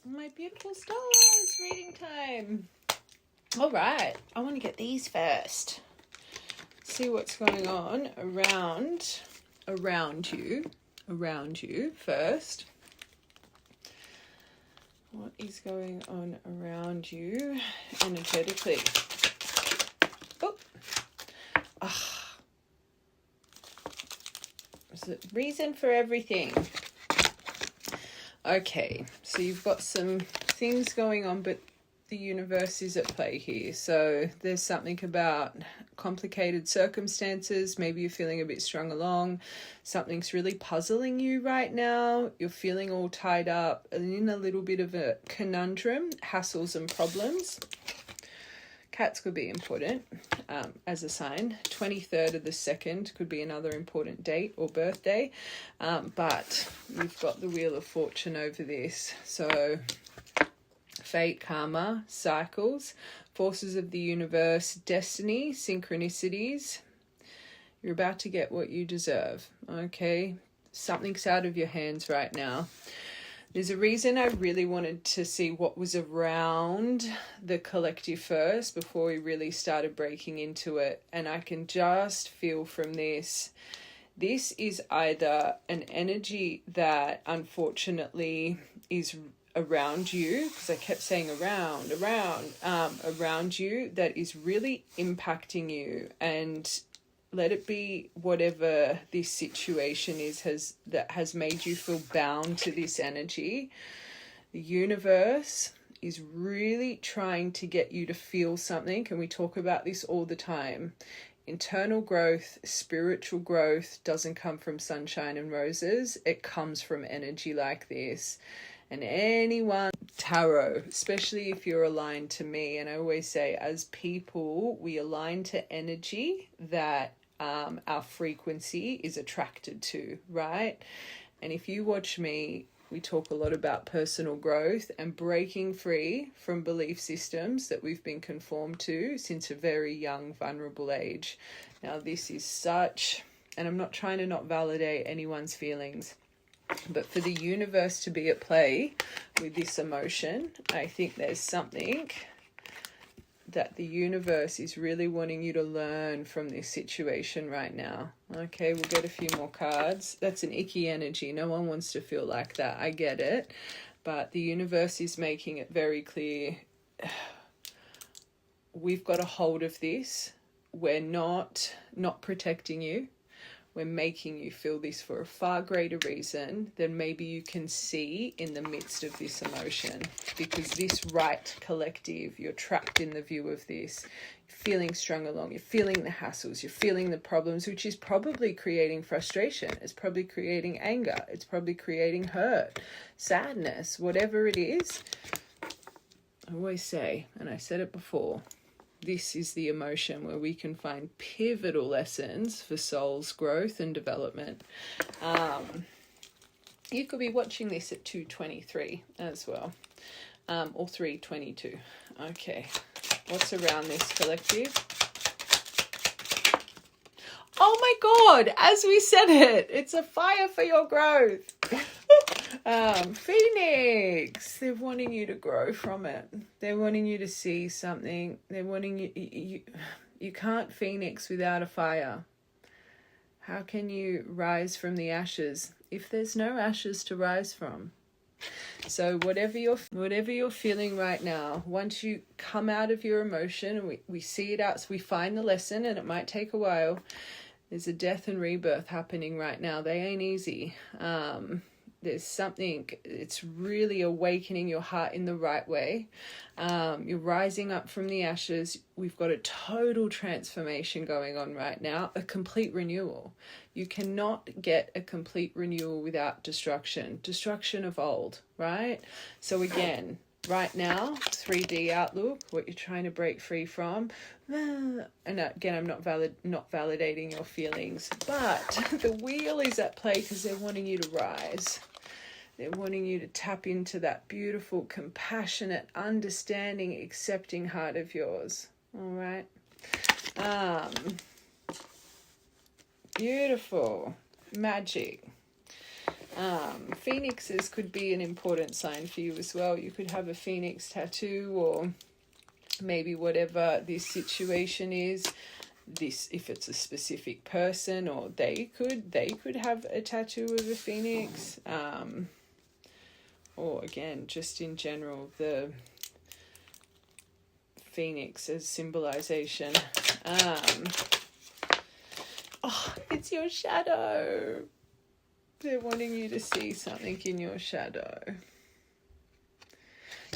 My beautiful stars, reading time. All right, I want to get these first. See what's going on around you first. What is going on around you energetically? Oh, there's a reason for everything. Okay, so you've got some things going on, but the universe is at play here. So there's something about complicated circumstances. Maybe you're feeling a bit strung along. Something's really puzzling you right now. You're feeling all tied up and in a little bit of a conundrum, hassles and problems. Cats could be important as a sign. 23rd of the 2nd could be another important date or birthday. But you've got the Wheel of Fortune over this. So fate, karma, cycles, forces of the universe, destiny, synchronicities. You're about to get what you deserve, okay? Something's out of your hands right now. There's a reason I really wanted to see what was around the collective first before we really started breaking into it. And I can just feel from this is either an energy that unfortunately is around you, because I kept saying around you, that is really impacting you. And let it be whatever this situation is that has made you feel bound to this energy. The universe is really trying to get you to feel something, and we talk about this all the time. Internal growth, spiritual growth doesn't come from sunshine and roses. It comes from energy like this. And anyone, tarot, especially if you're aligned to me, and I always say as people, we align to energy that our frequency is attracted to, right? And if you watch me, we talk a lot about personal growth and breaking free from belief systems that we've been conformed to since a very young, vulnerable age. Now, this is such, and I'm not trying to not validate anyone's feelings, but for the universe to be at play with this emotion, I think there's something that the universe is really wanting you to learn from this situation right now. Okay, we'll get a few more cards. That's an icky energy. No one wants to feel like that. I get it. But the universe is making it very clear. We've got a hold of this. We're not protecting you. We're making you feel this for a far greater reason than maybe you can see in the midst of this emotion. Because this right collective, you're trapped in the view of this. You're feeling strung along. You're feeling the hassles. You're feeling the problems, which is probably creating frustration. It's probably creating anger. It's probably creating hurt, sadness, whatever it is. I always say, and I said it before, this is the emotion where we can find pivotal lessons for soul's growth and development. You could be watching this at 2:23 as well, or 3:22. Okay, what's around this collective? Oh my God, as we said it, it's a fire for your growth. Phoenix, they're wanting you to grow from it. They're wanting you to see something. They're wanting you can't Phoenix without a fire. How can you rise from the ashes if there's no ashes to rise from? So whatever you're feeling right now, once you come out of your emotion and we see it out, so we find the lesson, and it might take a while. There's a death and rebirth happening right now. They ain't easy. There's something, it's really awakening your heart in the right way. You're rising up from the ashes. We've got a total transformation going on right now, a complete renewal. You cannot get a complete renewal without destruction of old, right? So again, right now, 3D outlook, what you're trying to break free from. And again, I'm not validating your feelings, but the wheel is at play because they're wanting you to rise. They're wanting you to tap into that beautiful, compassionate, understanding, accepting heart of yours. All right. Beautiful. Magic. Phoenixes could be an important sign for you as well. You could have a phoenix tattoo, or maybe whatever this situation is, this, if it's a specific person, or they could have a tattoo of a phoenix, or again, just in general, the phoenix as symbolization. Oh, it's your shadow. They're wanting you to see something in your shadow.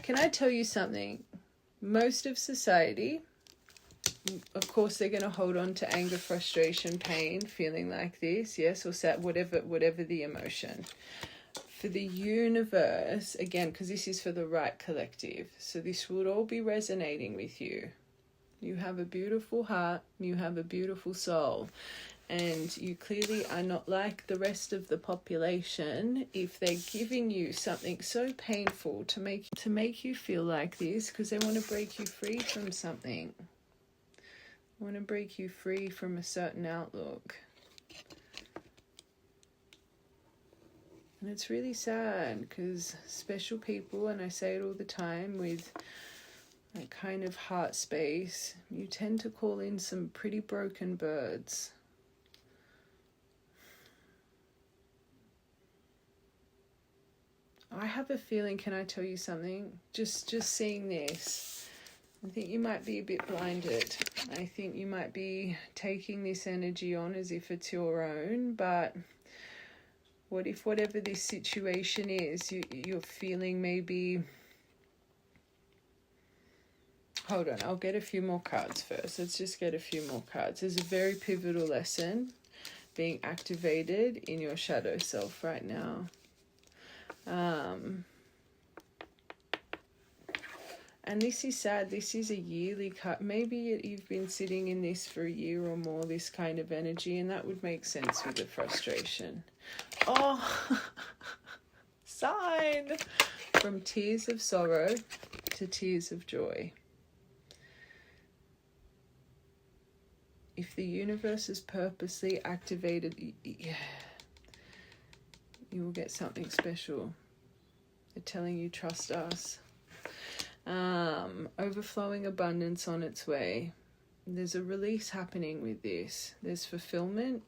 Can I tell you something? Most of society, of course, they're going to hold on to anger, frustration, pain, feeling like this, yes, or sad, whatever the emotion. For the universe, again, because this is for the right collective, so this would all be resonating with you. You have a beautiful heart, you have a beautiful soul, and you clearly are not like the rest of the population if they're giving you something so painful to make you feel like this, because they want to break you free from something. They want to break you free from a certain outlook. And it's really sad, because special people, and I say it all the time, with that kind of heart space, you tend to call in some pretty broken birds. I have a feeling, can I tell you something? Just seeing this, I think you might be a bit blinded. I think you might be taking this energy on as if it's your own, but what if whatever this situation is, you're feeling maybe... Hold on, I'll get a few more cards first. Let's just get a few more cards. There's a very pivotal lesson being activated in your shadow self right now. And this is sad. This is a yearly cut. Maybe you've been sitting in this for a year or more, this kind of energy, and that would make sense with the frustration. Oh, sign! From tears of sorrow to tears of joy. If the universe is purposely activated, you will get something special. They're telling you, trust us. Overflowing abundance on its way. There's a release happening with this. There's fulfillment.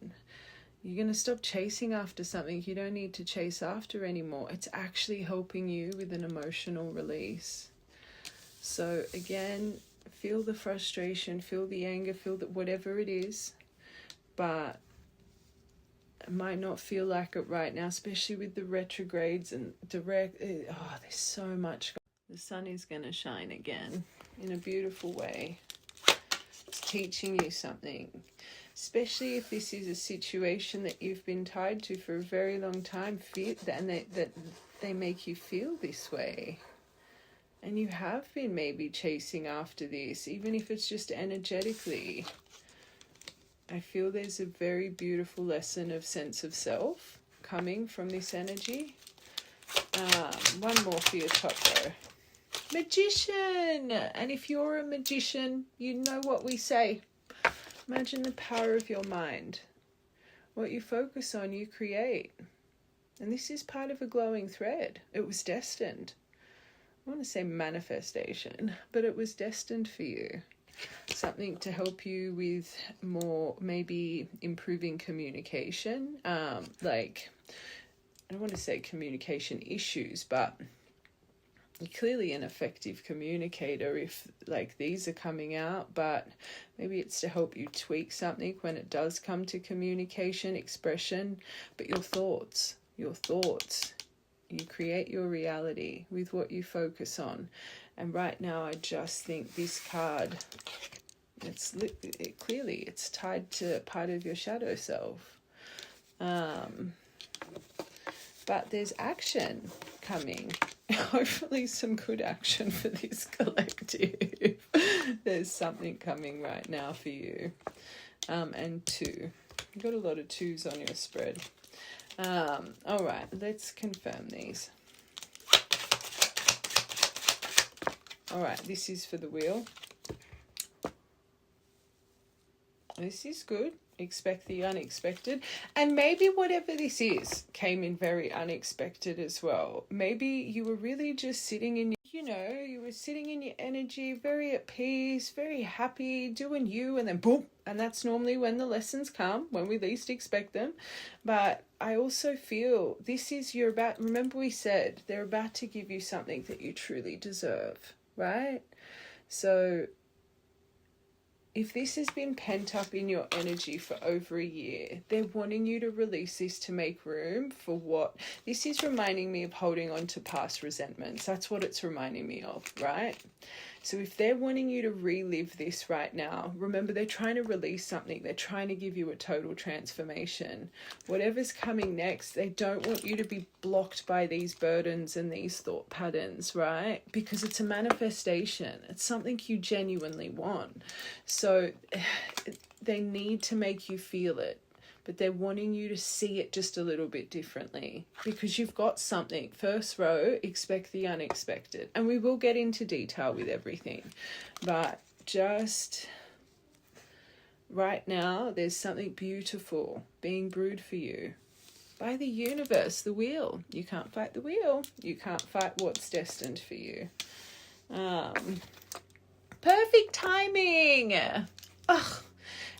You're going to stop chasing after something you don't need to chase after anymore. It's actually helping you with an emotional release. So again, feel the frustration, feel the anger, feel that whatever it is, but it might not feel like it right now, especially with the retrogrades and direct. There's so much. The sun is going to shine again in a beautiful way. It's teaching you something, especially if this is a situation that you've been tied to for a very long time, and that they make you feel this way. And you have been maybe chasing after this, even if it's just energetically. I feel there's a very beautiful lesson of sense of self coming from this energy. One more for your top row. Magician! And if you're a magician, you know what we say. Imagine the power of your mind. What you focus on, you create. And this is part of a glowing thread. It was destined. I want to say manifestation, but it was destined for you. Something to help you with more, maybe improving communication. Like, I don't want to say communication issues, but you're clearly an effective communicator if like these are coming out, but maybe it's to help you tweak something when it does come to communication, expression, but your thoughts. You create your reality with what you focus on. And right now, I just think this card, clearly it's tied to part of your shadow self. But there's action coming. Hopefully some good action for this collective. There's something coming right now for you. And 2. You've got a lot of 2s on your spread. All right, let's confirm these. All right, this is for the wheel. This is good. Expect the unexpected. And maybe whatever this is came in very unexpected as well. Maybe you were really just sitting in, you were sitting in your energy, very at peace, very happy, doing you, and then boom. And that's normally when the lessons come, when we least expect them. But I also feel this is, remember we said they're about to give you something that you truly deserve, right? So if this has been pent up in your energy for over a year, they're wanting you to release this to make room for what... This is reminding me of holding on to past resentments. That's what it's reminding me of, right? So if they're wanting you to relive this right now, remember they're trying to release something. They're trying to give you a total transformation. Whatever's coming next, they don't want you to be blocked by these burdens and these thought patterns, right? Because it's a manifestation. It's something you genuinely want. So they need to make you feel it, but they're wanting you to see it just a little bit differently because you've got something. First row, expect the unexpected. And we will get into detail with everything, but just right now, there's something beautiful being brewed for you by the universe, the wheel. You can't fight the wheel. You can't fight what's destined for you. Perfect timing. Ugh.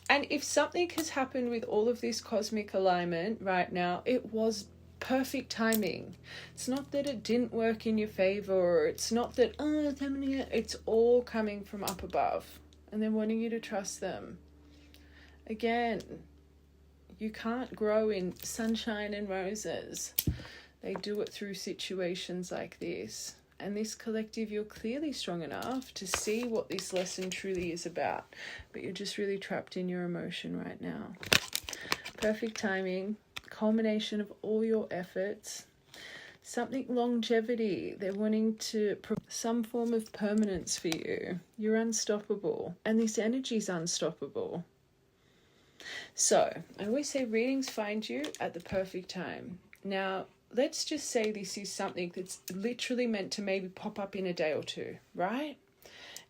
And if something has happened with all of this cosmic alignment right now, it was perfect timing. It's not that it didn't work in your favor, or it's not that, it's all coming from up above. And they're wanting you to trust them. Again, you can't grow in sunshine and roses. They do it through situations like this. And this collective, you're clearly strong enough to see what this lesson truly is about. But you're just really trapped in your emotion right now. Perfect timing, culmination of all your efforts. Something longevity. They're wanting to some form of permanence for you. You're unstoppable. And this energy is unstoppable. So, I always say readings find you at the perfect time. Now, let's just say this is something that's literally meant to maybe pop up in a day or two, right?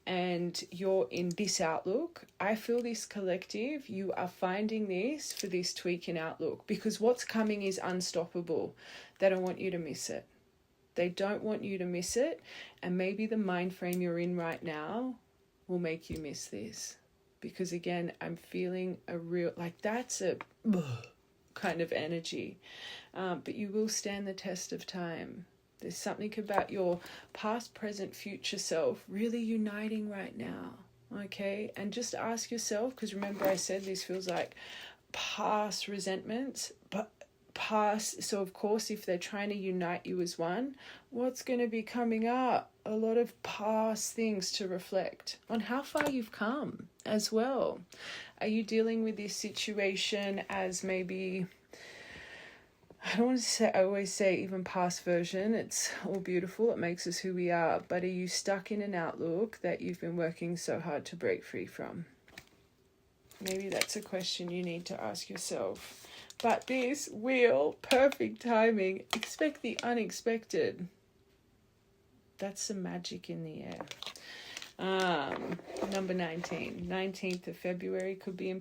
And you're in this outlook. I feel this collective, you are finding this for this tweak in outlook because what's coming is unstoppable. They don't want you to miss it. They don't want you to miss it. And maybe the mind frame you're in right now will make you miss this. Because again, I'm feeling a real, that's a kind of energy. But you will stand the test of time. There's something about your past, present, future self really uniting right now. Okay? And just ask yourself, because remember I said this feels like past resentments, but past, so of course if they're trying to unite you as one, what's going to be coming up? A lot of past things to reflect on how far you've come as well. Are you dealing with this situation as maybe, I don't want to say, I always say even past version, it's all beautiful, it makes us who we are, but are you stuck in an outlook that you've been working so hard to break free from? Maybe that's a question you need to ask yourself. But this wheel, perfect timing, expect the unexpected. That's some magic in the air. Number 19. 19th of February could be...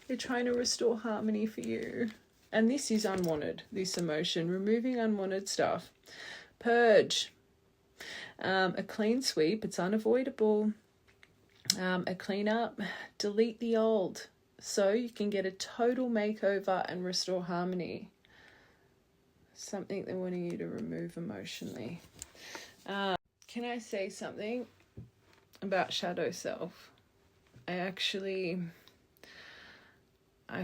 they're trying to restore harmony for you. And this is unwanted, this emotion. Removing unwanted stuff. Purge. A clean sweep. It's unavoidable. A clean up. Delete the old. So you can get a total makeover and restore harmony. Something they're wanting you to remove emotionally. Can I say something about shadow self? I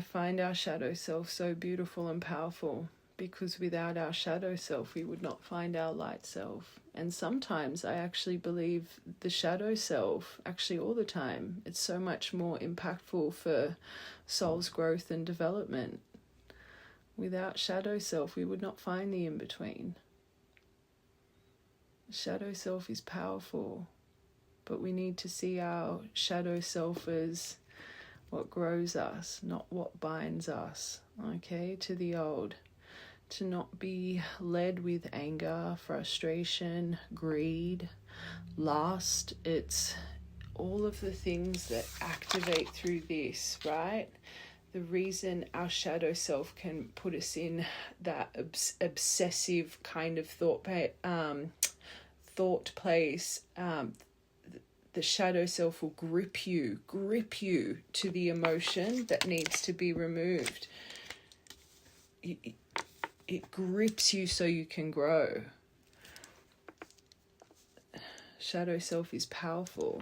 find our shadow self so beautiful and powerful because without our shadow self, we would not find our light self. And sometimes I actually believe the shadow self, actually all the time, it's so much more impactful for soul's growth and development. Without shadow self, we would not find the in-between. Shadow self is powerful, but we need to see our shadow self as what grows us, not what binds us, okay, to the old. To not be led with anger, frustration, greed, lust. It's all of the things that activate through this, right? the reason our shadow self can put us in that obsessive kind of thought place, the shadow self will grip you to the emotion that needs to be removed. It grips you so you can grow. Shadow self is powerful,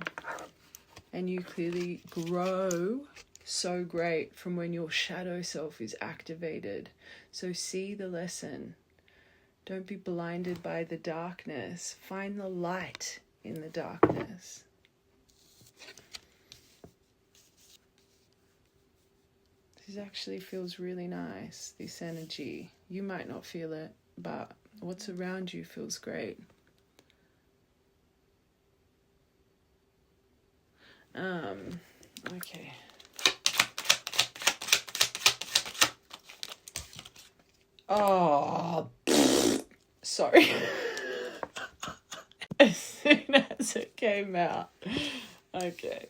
and you clearly grow so great from when your shadow self is activated. So see the lesson. Don't be blinded by the darkness. Find the light in the darkness. This actually feels really nice, this energy. You might not feel it, but what's around you feels great. Okay. Oh, sorry. As soon as it came out. Okay.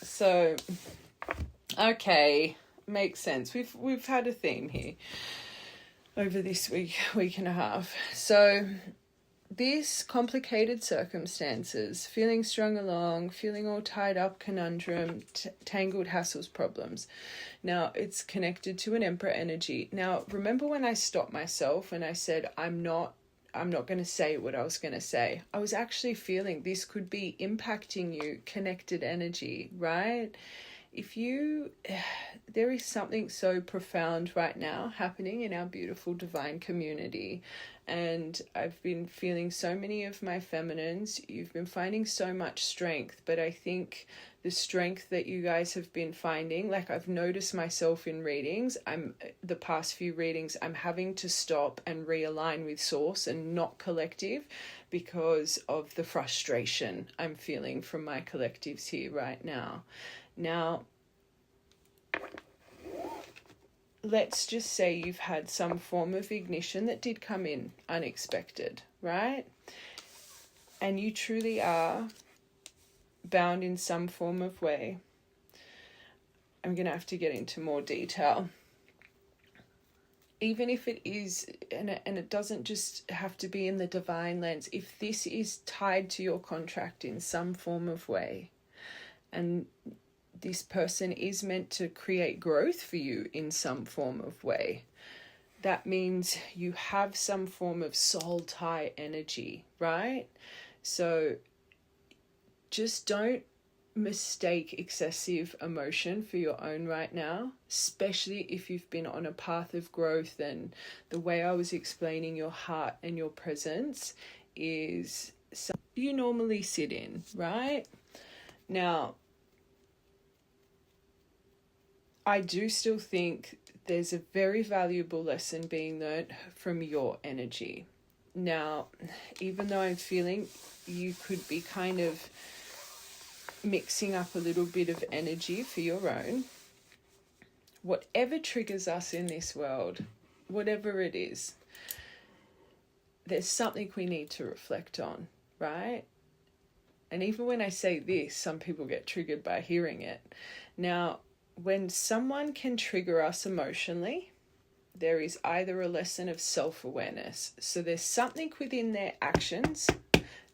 So, okay, makes sense. We've had a theme here over this week and a half. So, these complicated circumstances, feeling strung along, feeling all tied up, conundrum, tangled hassles, problems. Now, it's connected to an Emperor energy. Now, remember when I stopped myself and I said, I'm not going to say what I was going to say. I was actually feeling this could be impacting you, connected energy, right? There is something so profound right now happening in our beautiful divine community. And I've been feeling so many of my feminines. You've been finding so much strength, but I think the strength that you guys have been finding, like I've noticed myself in readings, the past few readings, I'm having to stop and realign with source and not collective because of the frustration I'm feeling from my collectives here right now. Now, let's just say you've had some form of ignition that did come in unexpected, right? And you truly are bound in some form of way. I'm going to have to get into more detail. Even if it is, and it doesn't just have to be in the divine lens, if this is tied to your contract in some form of way, and this person is meant to create growth for you in some form of way, that means you have some form of soul tie energy, right? So just don't mistake excessive emotion for your own right now, especially if you've been on a path of growth. And the way I was explaining your heart and your presence is something you normally sit in, right? Now, I do still think there's a very valuable lesson being learned from your energy. Now, even though I'm feeling you could be kind of mixing up a little bit of energy for your own, whatever triggers us in this world, whatever it is, there's something we need to reflect on, right? And even when I say this, some people get triggered by hearing it. Now, when someone can trigger us emotionally, there is either a lesson of self-awareness. So there's something within their actions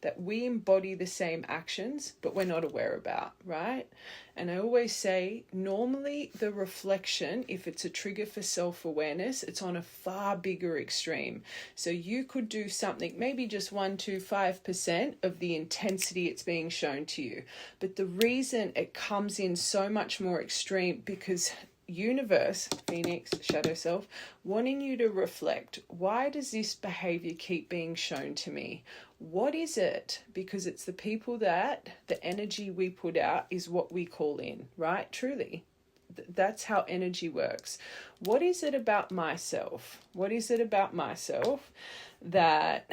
that we embody the same actions, but we're not aware about, right? And I always say, normally the reflection, if it's a trigger for self-awareness, it's on a far bigger extreme. So you could do something, maybe just 1 to 5% of the intensity it's being shown to you. But the reason it comes in so much more extreme, because universe, Phoenix, shadow self, wanting you to reflect, why does this behavior keep being shown to me? What is it? Because it's the people that the energy we put out is what we call in, right? Truly. That's how energy works. What is it about myself? What is it about myself that...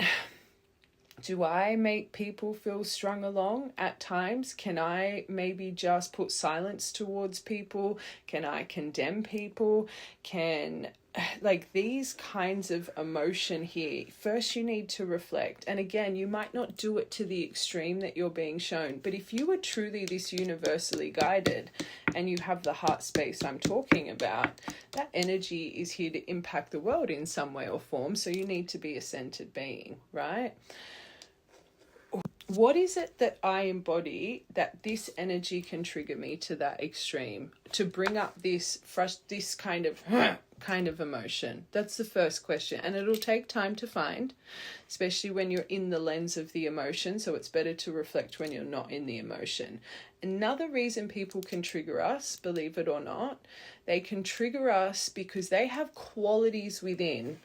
Do I make people feel strung along at times? Can I maybe just put silence towards people? Can I condemn people? Can like these kinds of emotion here, first you need to reflect. And again, you might not do it to the extreme that you're being shown, but if you are truly this universally guided and you have the heart space I'm talking about, that energy is here to impact the world in some way or form. So you need to be a centered being, right? What is it that I embody that this energy can trigger me to that extreme, to bring up this kind of emotion? That's the first question, and it'll take time to find, especially when you're in the lens of the emotion. So it's better to reflect when you're not in the emotion. Another reason people can trigger us, believe it or not, they can trigger us because they have qualities within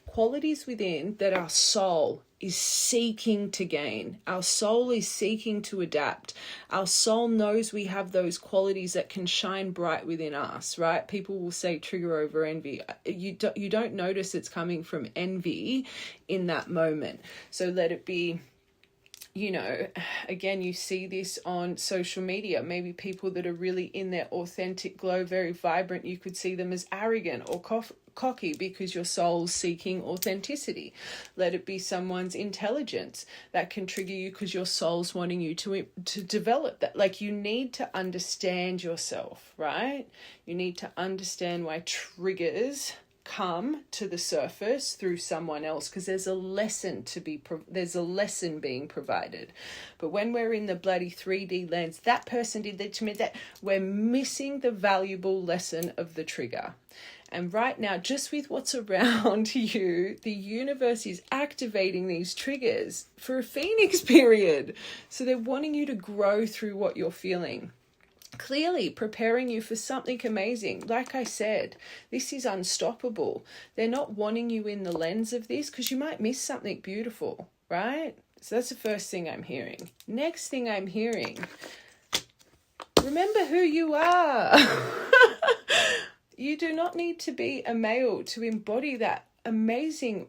that our soul is seeking to gain. Our soul is seeking to adapt. Our soul knows we have those qualities that can shine bright within us, right? People will say trigger over envy. You don't notice it's coming from envy in that moment. So let it be, you know, again, you see this on social media. Maybe people that are really in their authentic glow, very vibrant, you could see them as arrogant or cocky because your soul's seeking authenticity. Let it be someone's intelligence that can trigger you because your soul's wanting you to develop that. Like, you need to understand yourself, right? You need to understand why triggers come to the surface through someone else, because there's a lesson being provided. But when we're in the bloody 3D lens, that person did that to me, that we're missing the valuable lesson of the trigger. And right now, just with what's around you, the universe is activating these triggers for a phoenix period. So they're wanting you to grow through what you're feeling. Clearly preparing you for something amazing. Like I said, this is unstoppable. They're not wanting you in the lens of this because you might miss something beautiful, right? So that's the first thing I'm hearing. Next thing I'm hearing, remember who you are. You do not need to be a male to embody that amazing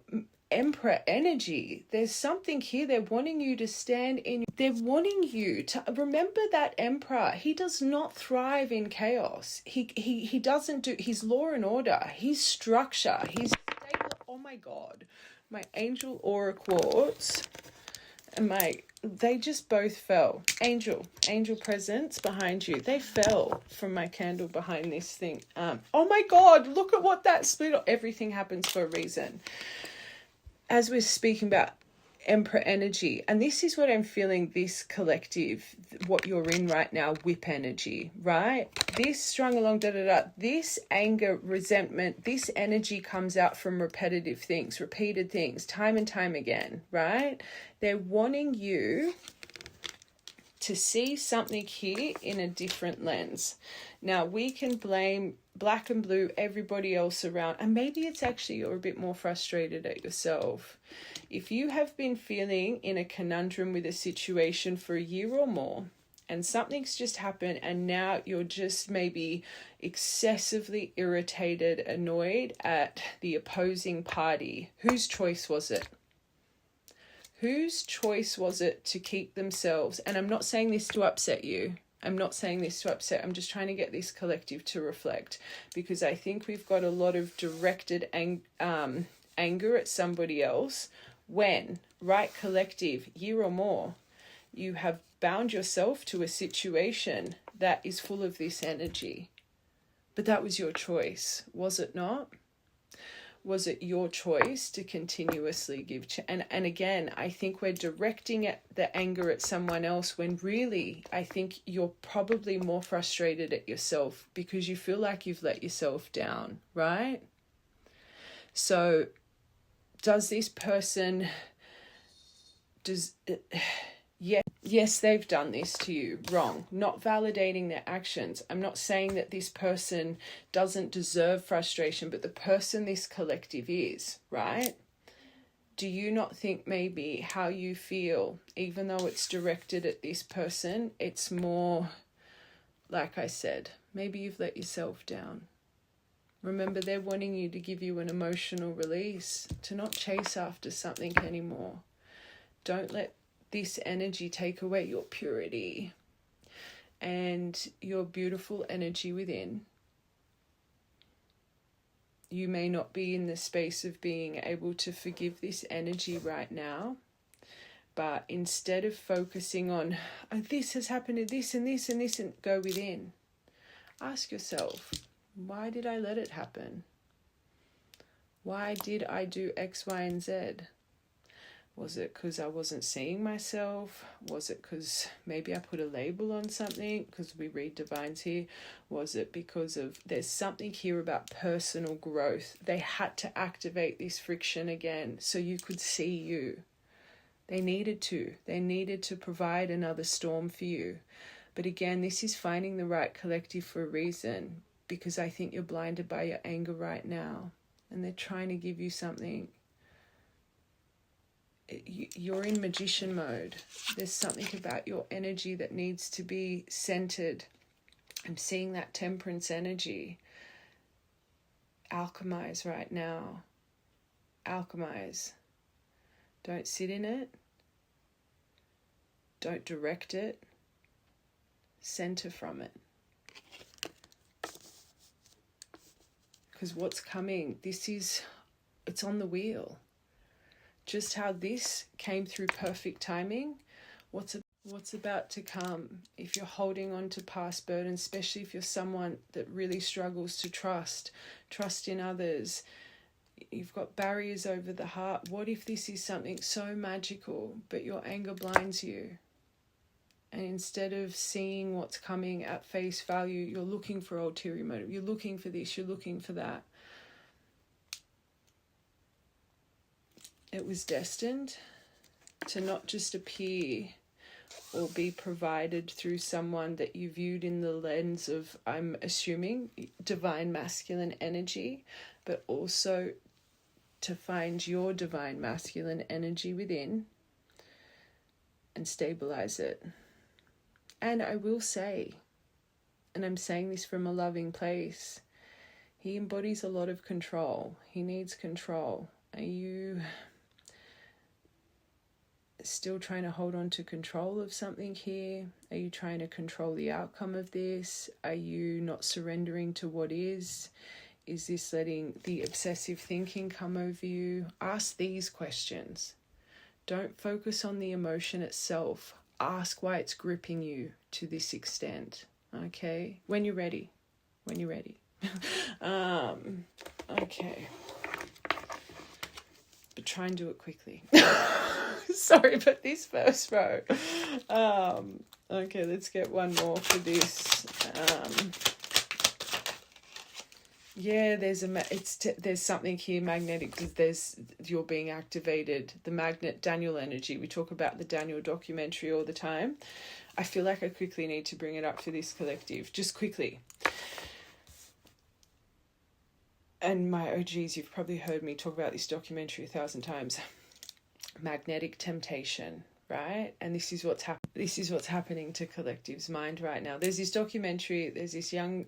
Emperor energy. There's something here. They're wanting you to stand in. They're wanting you to remember that Emperor. He does not thrive in chaos. He doesn't do his law and order, his structure, his stable. Oh my God, my angel aura quartz and they just both fell. Angel presence behind you. They fell from my candle behind this thing. Oh my God, look at what that split. Everything happens for a reason. As we're speaking about Emperor energy, and this is what I'm feeling, this collective, what you're in right now, whip energy, right? This strung along, this anger, resentment, this energy comes out from repetitive things, repeated things, time and time again, right? They're wanting you to see something here in a different lens. Now, we can blame black and blue, everybody else around, and maybe it's actually you're a bit more frustrated at yourself. If you have been feeling in a conundrum with a situation for a year or more, and something's just happened, and now you're just maybe excessively irritated, annoyed at the opposing party, whose choice was it? Whose choice was it to keep themselves? And I'm not saying this to upset you. I'm just trying to get this collective to reflect, because I think we've got a lot of directed anger at somebody else when, right, collective, year or more, you have bound yourself to a situation that is full of this energy. But that was your choice, was it not? Was it your choice to continuously give? And again, I think we're directing the anger at someone else when really, I think you're probably more frustrated at yourself because you feel like you've let yourself down, right? So does this person, yes, they've done this to you. Wrong. Not validating their actions. I'm not saying that this person doesn't deserve frustration, but the person this collective is, right? Do you not think maybe how you feel, even though it's directed at this person, it's more, like I said, maybe you've let yourself down. Remember, they're wanting you to give you an emotional release, to not chase after something anymore. Don't let this energy take away your purity and your beautiful energy within. You may not be in the space of being able to forgive this energy right now. But instead of focusing on, oh, this has happened to this and this and this, and go within. Ask yourself, why did I let it happen? Why did I do X, Y, and Z? Was it because I wasn't seeing myself? Was it because maybe I put a label on something? Because we read divines here. Was it because of, there's something here about personal growth. They had to activate this friction again so you could see you. They needed to provide another storm for you. But again, this is finding the right collective for a reason, because I think you're blinded by your anger right now and they're trying to give you something. You're in magician mode. There's something about your energy that needs to be centered. I'm seeing that temperance energy. Alchemize right now. Alchemize. Don't sit in it. Don't direct it. Center from it. Because what's coming, it's on the wheel. Just how this came through perfect timing, what's about to come. If you're holding on to past burdens, especially if you're someone that really struggles to trust in others, you've got barriers over the heart. What if this is something so magical, but your anger blinds you? And instead of seeing what's coming at face value, you're looking for ulterior motive. You're looking for this, you're looking for that. It was destined to not just appear or be provided through someone that you viewed in the lens of, I'm assuming, divine masculine energy, but also to find your divine masculine energy within and stabilize it. And I will say, and I'm saying this from a loving place, he embodies a lot of control. He needs control. Are you still trying to hold on to control of something here? Are you trying to control the outcome of this? Are you not surrendering to what is? Is this letting the obsessive thinking come over you? Ask these questions. Don't focus on the emotion itself. Ask why it's gripping you to this extent. Okay? When you're ready. Okay. But try and do it quickly. Sorry, but this first row. Okay, let's get one more for this. Yeah, there's something here magnetic, because you're being activated. The magnet Daniel energy. We talk about the Daniel documentary all the time. I feel like I quickly need to bring it up for this collective, just quickly. And my OGs, you've probably heard me talk about this documentary 1,000 times. Magnetic temptation, right? And this is what's happening to collective's mind right now. There's this documentary, there's this young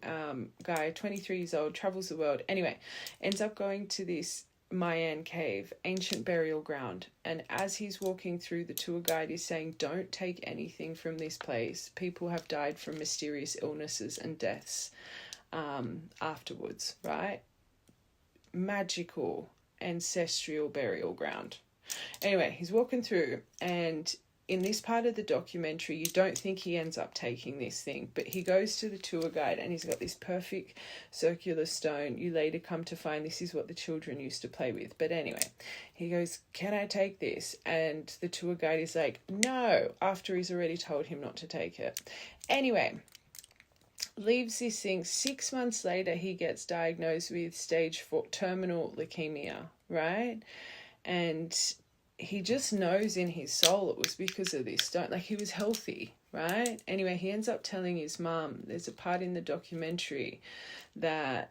guy, 23 years old, travels the world. Anyway, ends up going to this Mayan cave, ancient burial ground. And as he's walking through, the tour guide is saying, don't take anything from this place. People have died from mysterious illnesses and deaths afterwards, right? Magical, ancestral burial ground. Anyway, he's walking through, and in this part of the documentary, you don't think he ends up taking this thing, but he goes to the tour guide and he's got this perfect circular stone. You later come to find this is what the children used to play with. But anyway, he goes, can I take this? And the tour guide is like, no, after he's already told him not to take it. Anyway, leaves this thing. 6 months later, he gets diagnosed with stage 4 terminal leukemia, right? And he just knows in his soul it was because of this stone. Like, he was healthy, right? Anyway, he ends up telling his mum, there's a part in the documentary that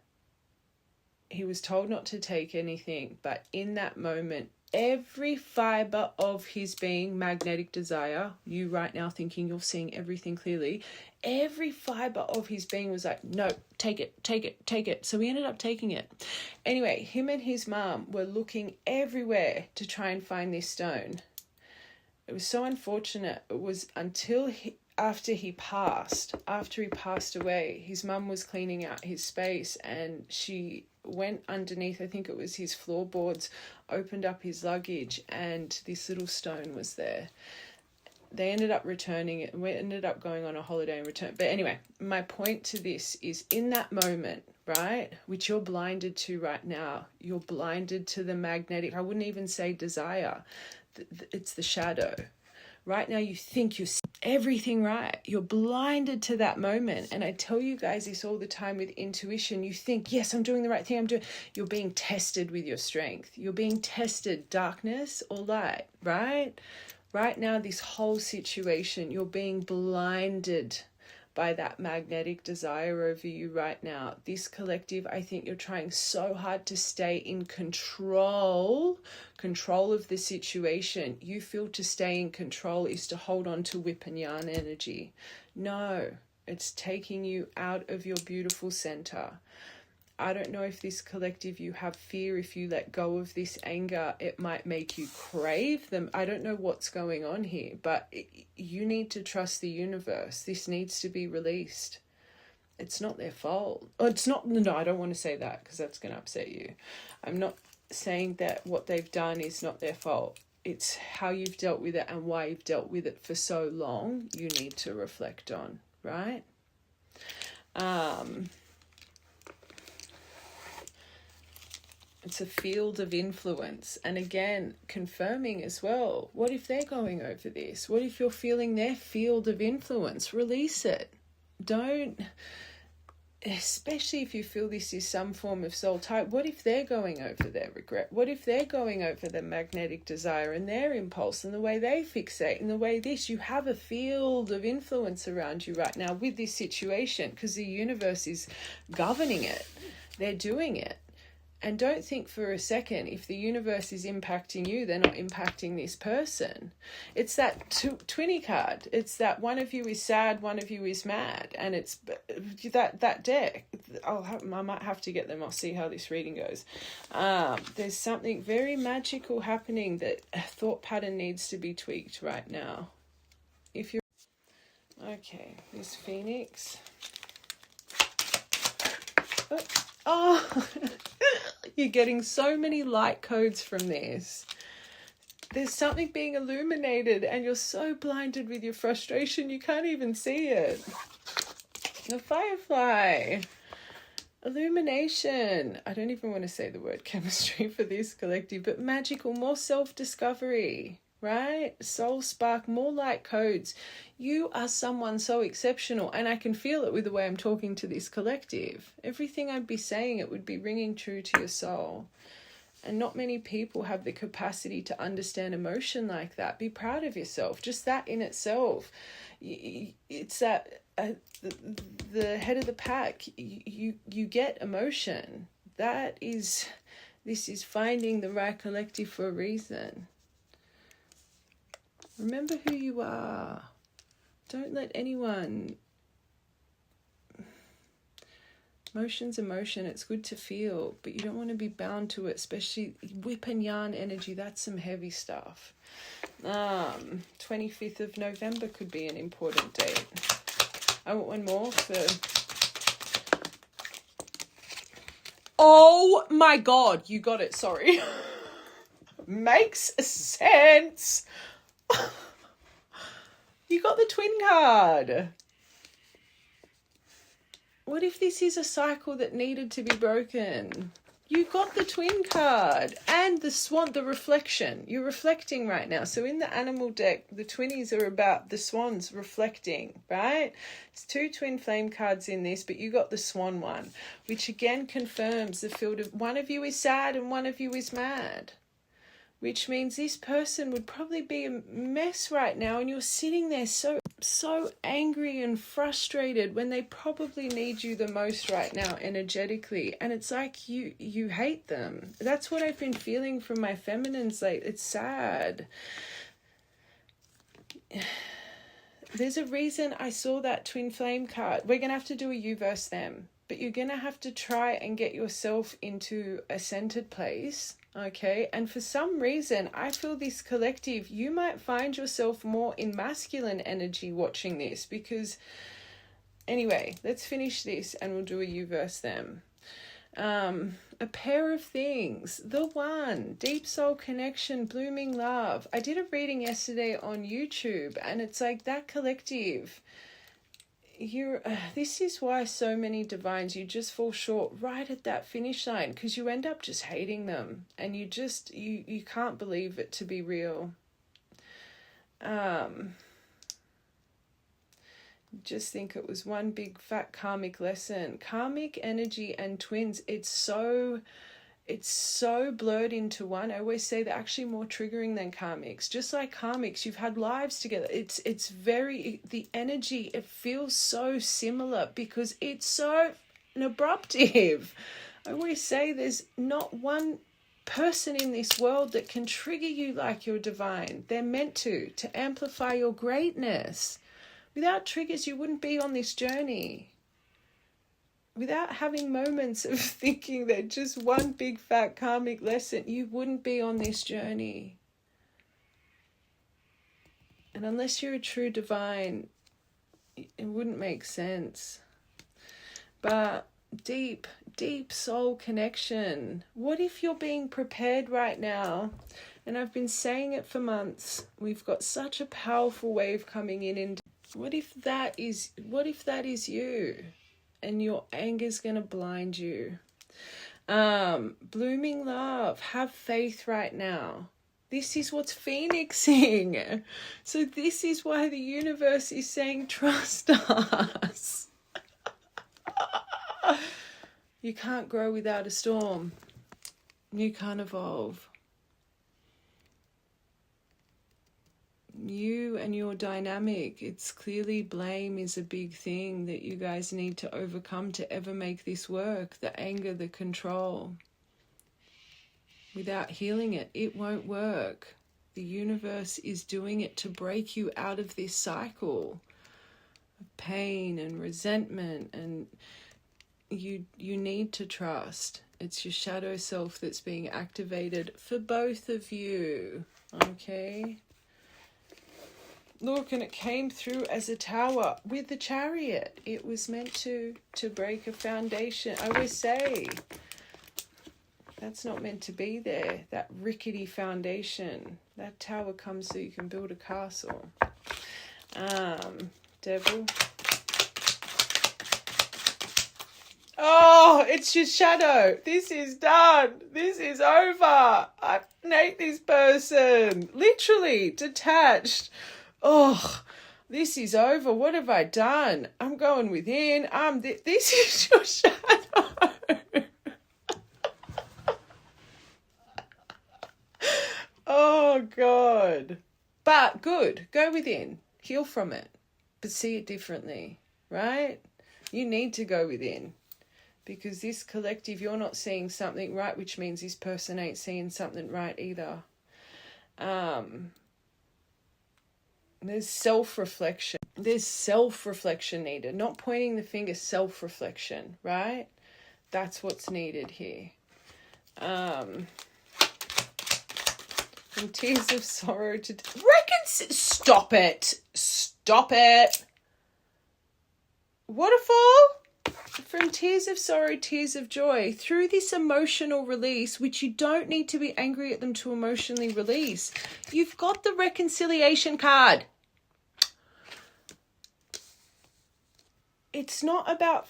he was told not to take anything, but in that moment, every fiber of his being, magnetic desire, you right now thinking you're seeing everything clearly, every fiber of his being was like, no, take it. So he ended up taking it. Anyway, him and his mom were looking everywhere to try and find this stone. It was so unfortunate. It was until after he passed away, his mum was cleaning out his space and she went underneath, I think it was his floorboards, opened up his luggage, and this little stone was there. They ended up returning it, and we ended up going on a holiday and return. But anyway, my point to this is, in that moment, right, which you're blinded to right now, you're blinded to the magnetic, I wouldn't even say desire, it's the shadow. Right now you think you're everything right. You're blinded to that moment. And I tell you guys this all the time with intuition. You think, yes, I'm doing the right thing. You're being tested with your strength. You're being tested, darkness or light, right? Right now, this whole situation, you're being blinded by that magnetic desire over you right now. This collective, I think you're trying so hard to stay in control of the situation. You feel to stay in control is to hold on to whip and yarn energy. No, it's taking you out of your beautiful center. I don't know if this collective, you have fear. If you let go of this anger, it might make you crave them. I don't know what's going on here, but you need to trust the universe. This needs to be released. It's not their fault. Oh, it's not, no, I don't want to say that because that's going to upset you. I'm not saying that what they've done is not their fault. It's how you've dealt with it and why you've dealt with it for so long. You need to reflect on, right? It's a field of influence. And again, confirming as well, what if they're going over this? What if you're feeling their field of influence? Release it. Don't, especially if you feel this is some form of soul type, what if they're going over their regret? What if they're going over their magnetic desire and their impulse and the way they fixate and the way this, you have a field of influence around you right now with this situation because the universe is governing it. They're doing it. And don't think for a second, if the universe is impacting you, they're not impacting this person. It's that twinny card. It's that one of you is sad, one of you is mad. And it's that deck. I might have to get them. I'll see how this reading goes. There's something very magical happening that a thought pattern needs to be tweaked right now. If you're... Okay, this Phoenix. Oh... You're getting so many light codes from this. There's something being illuminated and you're so blinded with your frustration you can't even see it. The Firefly. Illumination. I don't even want to say the word chemistry for this collective, but magical, more self-discovery, right? Soul spark, more light codes. You are someone so exceptional, and I can feel it with the way I'm talking to this collective. Everything I'd be saying, it would be ringing true to your soul. And not many people have the capacity to understand emotion like that. Be proud of yourself. Just that in itself. It's that the head of the pack. You get emotion. This is finding the right collective for a reason. Remember who you are. Don't let anyone... Emotion's emotion. It's good to feel, but you don't want to be bound to it, especially whip and yarn energy. That's some heavy stuff. 25th of November could be an important date. I want one more for... Oh my God, you got it. Sorry. Makes sense. You got the twin card. What if this is a cycle that needed to be broken? You got the twin card and the swan, the reflection. You're reflecting right now. So in the animal deck, the twinnies are about the swans reflecting, right? There's 2 twin flame cards in this, but you got the swan one, which again confirms the field of one of you is sad and one of you is mad. Which means this person would probably be a mess right now and you're sitting there so angry and frustrated when they probably need you the most right now energetically. And it's like you hate them. That's what I've been feeling from my feminines. Like, it's sad. There's a reason I saw that twin flame card. We're going to have to do a you versus them. But you're going to have to try and get yourself into a centered place. Okay, and for some reason, I feel this collective, you might find yourself more in masculine energy watching this because, anyway, let's finish this and we'll do a you versus them. A pair of things. The one, deep soul connection, blooming love. I did a reading yesterday on YouTube, and it's like that collective. This is why so many divines, you just fall short right at that finish line, because you end up just hating them, and you can't believe it to be real. Just think it was one big fat karmic lesson. Karmic energy and twins, it's so blurred into one. I always say they're actually more triggering than karmics. Just like karmics, you've had lives together. It's very, the energy, it feels so similar because it's so abruptive. I always say there's not one person in this world that can trigger you like you're divine. They're meant to amplify your greatness. Without triggers, you wouldn't be on this journey. Without having moments of thinking that just one big fat karmic lesson, you wouldn't be on this journey. And unless you're a true divine, it wouldn't make sense. But deep, deep soul connection. What if you're being prepared right now? And I've been saying it for months. We've got such a powerful wave coming in. What if that is you? And your anger's going to blind you. Blooming love. Have faith right now. This is what's phoenixing. So this is why the universe is saying, trust us. You can't grow without a storm. You can't evolve. You and your dynamic, it's clearly blame is a big thing that you guys need to overcome to ever make this work. The anger, the control. Without healing it, it won't work. The universe is doing it to break you out of this cycle of pain and resentment, and you need to trust. It's your shadow self that's being activated for both of you. Okay? Look, and it came through as a tower with the Chariot. It was meant to break a foundation. I always say, that's not meant to be there. That rickety foundation. That tower comes so you can build a castle. Devil. Oh, it's your shadow. This is done. This is over. I hate this person. Literally detached. Oh, this is over. What have I done? I'm going within. This is your shadow. Oh, God. But good. Go within. Heal from it. But see it differently, right? You need to go within. Because this collective, you're not seeing something right, which means this person ain't seeing something right either. There's self-reflection. There's self-reflection needed. Not pointing the finger, self-reflection, right? That's what's needed here. From tears of sorrow to... Stop it! Stop it! Waterfall? From tears of sorrow, tears of joy. Through this emotional release, which you don't need to be angry at them to emotionally release, you've got the reconciliation card. It's not about...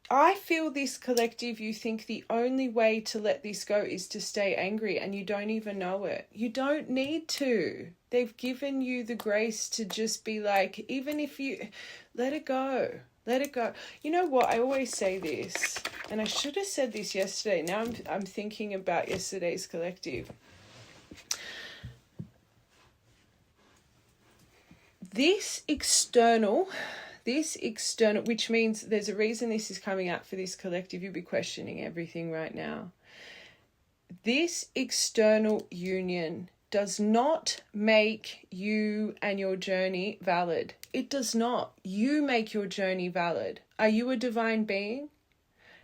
I feel this collective, you think the only way to let this go is to stay angry, and you don't even know it. You don't need to. They've given you the grace to just be like, even if you... Let it go. Let it go. You know what? I always say this, and I should have said this yesterday. Now I'm thinking about yesterday's collective. This external, which means there's a reason this is coming up for this collective. You'll be questioning everything right now. This external union does not make you and your journey valid. It does not. You make your journey valid. Are you a divine being?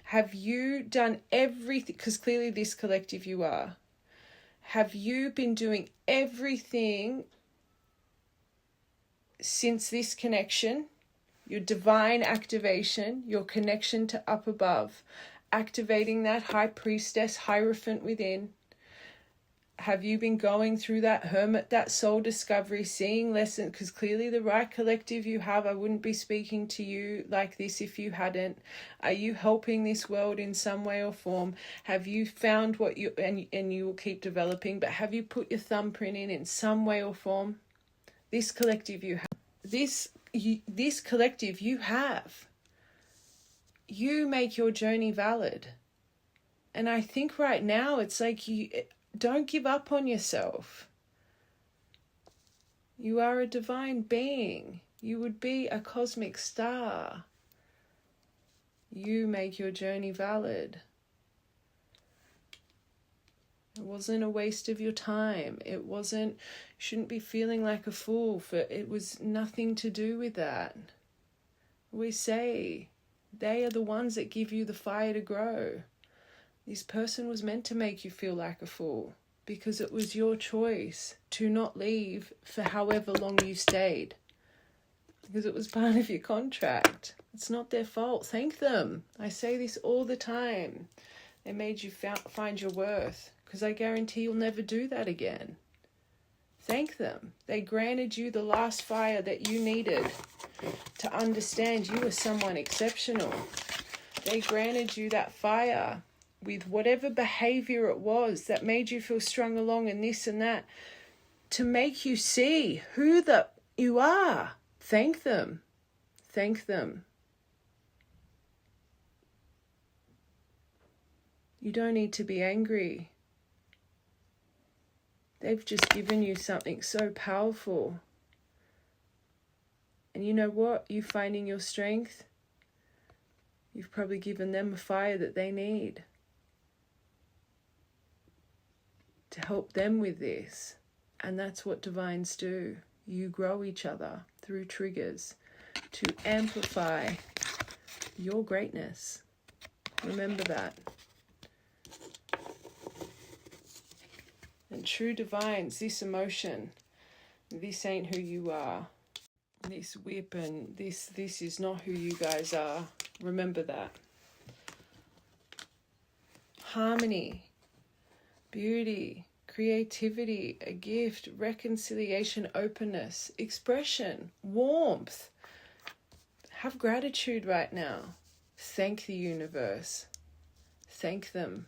Have you done everything? Because clearly this collective you are. Have you been doing everything since this connection your divine activation, your connection to up above, activating that high priestess, hierophant within. Have you been going through that hermit, that soul discovery, seeing lessons? Because clearly the right collective you have, I wouldn't be speaking to you like this if you hadn't. Are you helping this world in some way or form? Have you found what you, and you will keep developing, but have you put your thumbprint in some way or form? This collective you have. This collective you have. You make your journey valid. And I think right now it's like you don't give up on yourself. You are a divine being. You would be a cosmic star. You make your journey valid. It wasn't a waste of your time. It wasn't, you shouldn't be feeling like a fool for it. Was nothing to do with that. We say they are the ones that give you the fire to grow. This person was meant to make you feel like a fool because it was your choice to not leave for however long you stayed. Because it was part of your contract. It's not their fault. Thank them. I say this all the time. They made you find your worth, because I guarantee you'll never do that again. Thank them. They granted you the last fire that you needed to understand you were someone exceptional. They granted you that fire with whatever behavior it was that made you feel strung along and this and that, to make you see who you are. Thank them. Thank them. You don't need to be angry. They've just given you something so powerful. And you know what? You finding your strength, you've probably given them a fire that they need to help them with this. And that's what divines do. You grow each other through triggers to amplify your greatness. Remember that. And true divines, this emotion, this ain't who you are. This whip and this is not who you guys are. Remember that. Harmony, beauty, creativity, a gift, reconciliation, openness, expression, warmth. Have gratitude right now. Thank the universe. Thank them.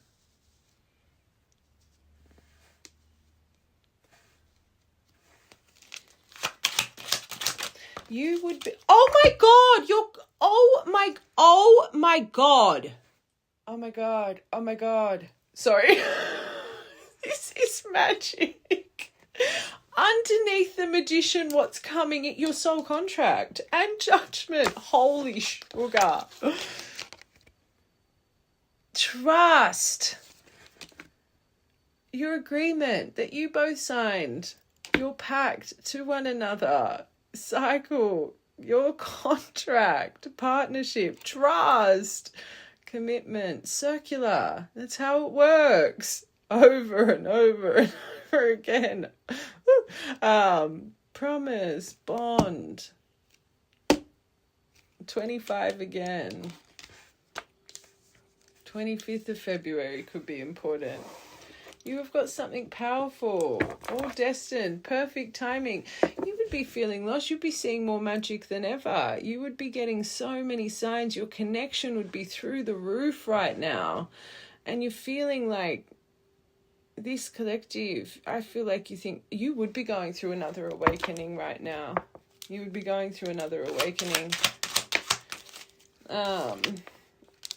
You would be, oh my God, sorry. This is magic. Underneath the magician, what's coming at your soul contract and judgment. Holy sugar. Trust. Your agreement that you both signed. Your pact to one another. Cycle. Your contract. Partnership. Trust. Commitment. Circular. That's how it works. Over and over and over again. Promise. Bond. 25 again. 25th of February could be important. You have got something powerful, all destined, perfect timing. You would be feeling lost. You'd be seeing more magic than ever. You would be getting so many signs. Your connection would be through the roof right now. And you're feeling like this collective, I feel like you think you would be going through another awakening right now. You would be going through another awakening.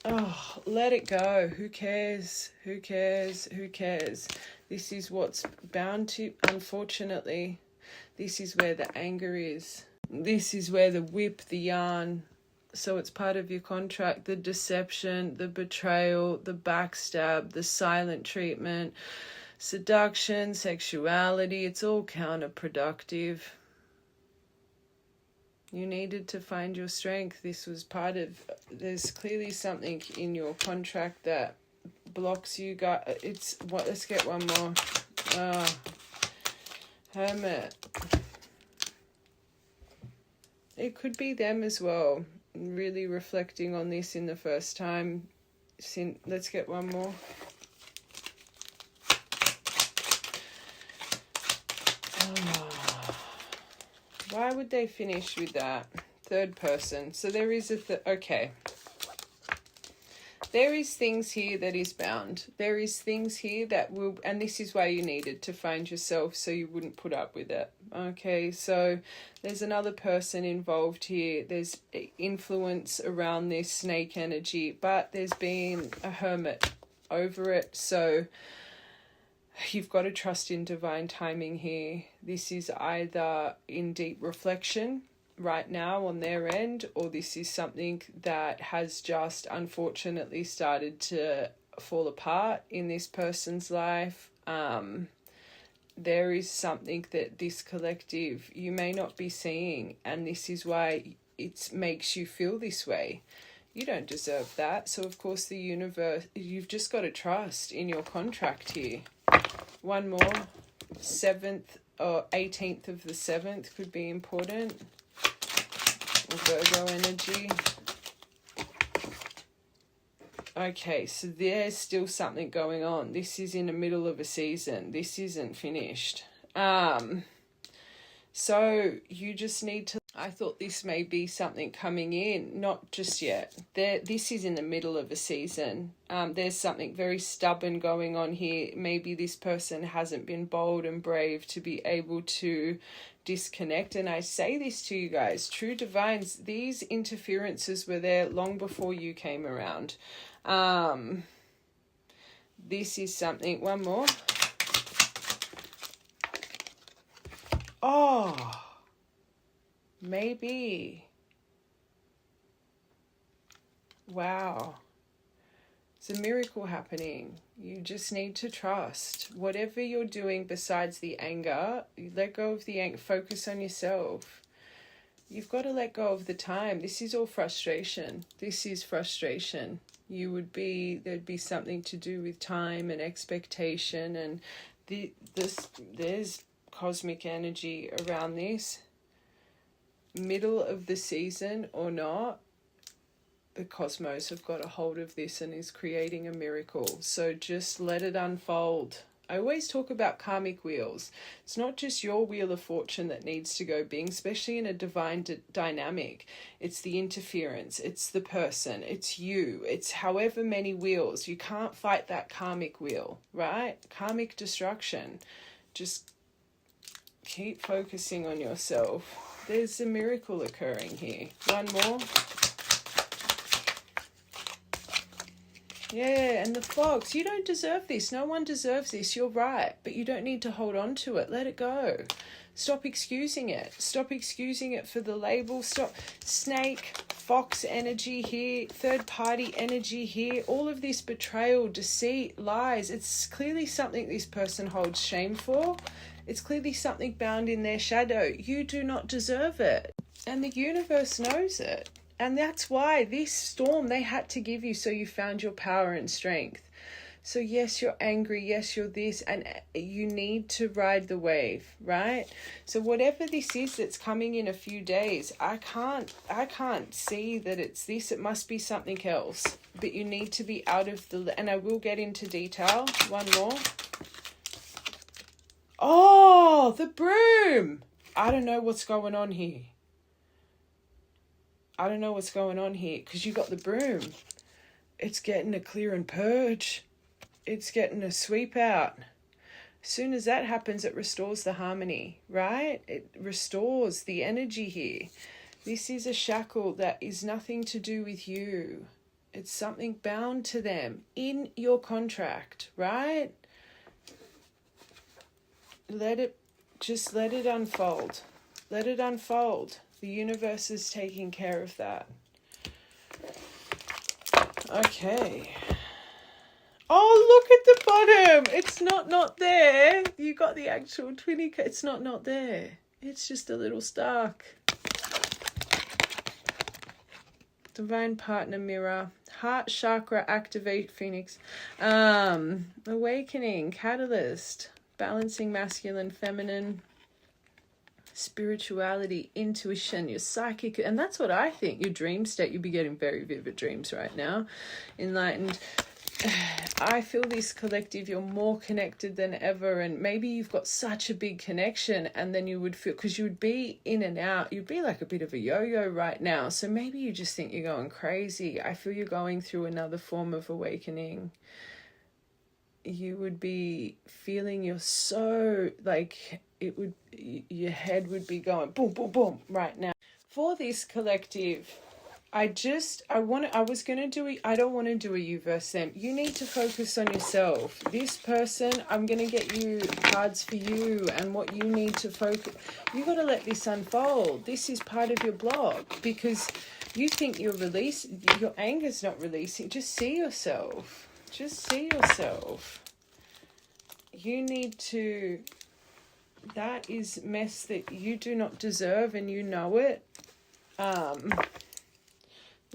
Oh, let it go. Who cares? Who cares? Who cares? This is what's bound to, unfortunately, this is where the anger is. This is where the whip, the yarn. So it's part of your contract, the deception, the betrayal, the backstab, the silent treatment, seduction, sexuality. It's all counterproductive. You needed to find your strength. This was part of, there's clearly something in your contract that blocks you. Let's get one more. Hermit. It could be them as well. Really reflecting on this in the first time. Let's get one more. Why would they finish with that? Third person. So there is okay. There is things here that is bound. There is things here that will, and this is why you needed to find yourself so you wouldn't put up with it. Okay, so there's another person involved here. There's influence around this snake energy, but there's been a hermit over it. So you've got to trust in divine timing here. This is either in deep reflection right now on their end, or this is something that has just unfortunately started to fall apart in this person's life. There is something that this collective you may not be seeing, and this is why it makes you feel this way. You don't deserve that. So of course the universe, you've just got to trust in your contract here. One more. 7th or 18th of the 7th could be important. Virgo energy. Okay, so there's still something going on. This is in the middle of a season. This isn't finished. So you just need to... I thought this may be something coming in. Not just yet. This is in the middle of a season. There's something very stubborn going on here. Maybe this person hasn't been bold and brave to be able to disconnect. And I say this to you guys, true divines, these interferences were there long before you came around. This is something... One more. Oh, maybe. Wow. It's a miracle happening. You just need to trust. Whatever you're doing besides the anger, you let go of the anger. Focus on yourself. You've got to let go of the time. This is all frustration. This is frustration. There'd be something to do with time and expectation, and there's cosmic energy around this. Middle of the season or not, the cosmos have got a hold of this and is creating a miracle. So just let it unfold. I always talk about karmic wheels. It's not just your wheel of fortune that needs to go bing, especially in a divine dynamic. It's the interference. It's the person. It's you. It's however many wheels. You can't fight that karmic wheel, right? Karmic destruction. Just keep focusing on yourself. There's a miracle occurring here. One more. Yeah, and the fox. You don't deserve this. No one deserves this. You're right. But you don't need to hold on to it. Let it go. Stop excusing it. Stop excusing it for the label. Stop. Snake, fox energy here. Third party energy here. All of this betrayal, deceit, lies. It's clearly something this person holds shame for. It's clearly something bound in their shadow. You do not deserve it. And the universe knows it. And that's why this storm they had to give you, so you found your power and strength. So yes, you're angry. Yes, you're this. And you need to ride the wave, right? So whatever this is that's coming in a few days, I can't see that it's this. It must be something else. But you need to be out of the... And I will get into detail. One more. Oh, the broom. I don't know what's going on here. I don't know what's going on here, because you got the broom. It's getting a clear and purge. It's getting a sweep out. As soon as that happens, it restores the harmony, right? It restores the energy here. This is a shackle that is nothing to do with you. It's something bound to them in your contract, right? Let it unfold. Let it unfold. The universe is taking care of that. Okay. Oh, look at the bottom. It's not there. You got the actual 20. It's not there. It's just a little stuck. Divine partner mirror. Heart chakra activate phoenix. Awakening. Catalyst. Balancing masculine, feminine. spirituality, intuition, your psychic. And that's what I think. Your dream state, you'll be getting very vivid dreams right now. Enlightened. I feel this collective, you're more connected than ever, and maybe you've got such a big connection, and then you would feel, because you would be in and out, you'd be like a bit of a yo-yo right now, so maybe you just think you're going crazy. I feel you're going through another form of awakening. You would be feeling you're so, like, it would, your head would be going boom, boom, boom right now. For this collective, I don't want to do a you versus them. You need to focus on yourself. This person, I'm going to get you cards for you and what you need to focus. You got to let this unfold. This is part of your block because you think you're releasing, your anger's not releasing. Just see yourself. Just see yourself. You need to, that is mess that you do not deserve and you know it.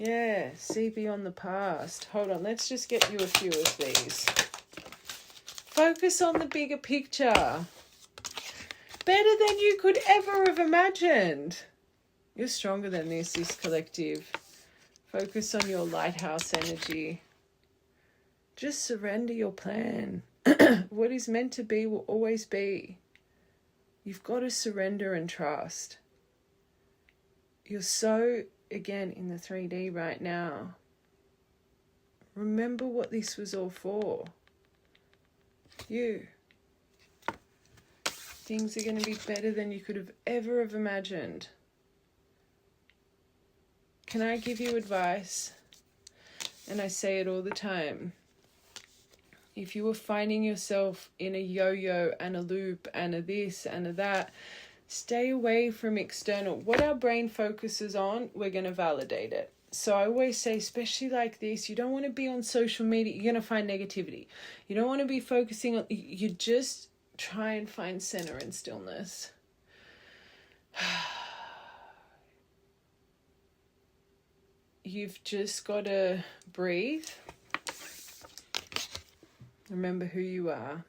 Yeah, see beyond the past. Hold on, let's just get you a few of these. Focus on the bigger picture. Better than you could ever have imagined. You're stronger than this collective. Focus on your lighthouse energy. Just surrender your plan. What is meant to be will always be. You've got to surrender and trust. You're so, again, in the 3D right now. Remember what this was all for. You. Things are going to be better than you could have ever have imagined. Can I give you advice? And I say it all the time. If you were finding yourself in a yo-yo and a loop and a this and a that, stay away from external. What our brain focuses on, we're going to validate it. So I always say, especially like this, you don't want to be on social media. You're going to find negativity. You don't want to be focusing on, you just try and find center and stillness. You've just got to breathe. Remember who you are.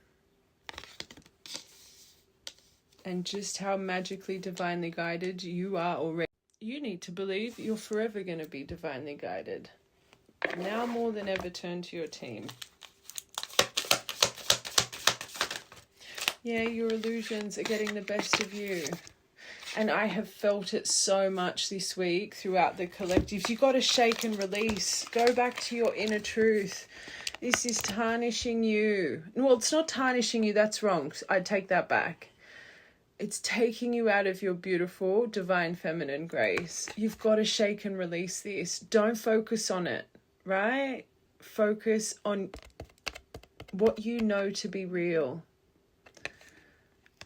And just how magically, divinely guided you are already. You need to believe you're forever going to be divinely guided. Now more than ever, turn to your team. Yeah, your illusions are getting the best of you. And I have felt it so much this week throughout the collectives. You've got to shake and release. Go back to your inner truth. This is tarnishing you. Well, it's not tarnishing you. That's wrong. I take that back. It's taking you out of your beautiful, divine feminine grace. You've got to shake and release this. Don't focus on it, right? Focus on what you know to be real.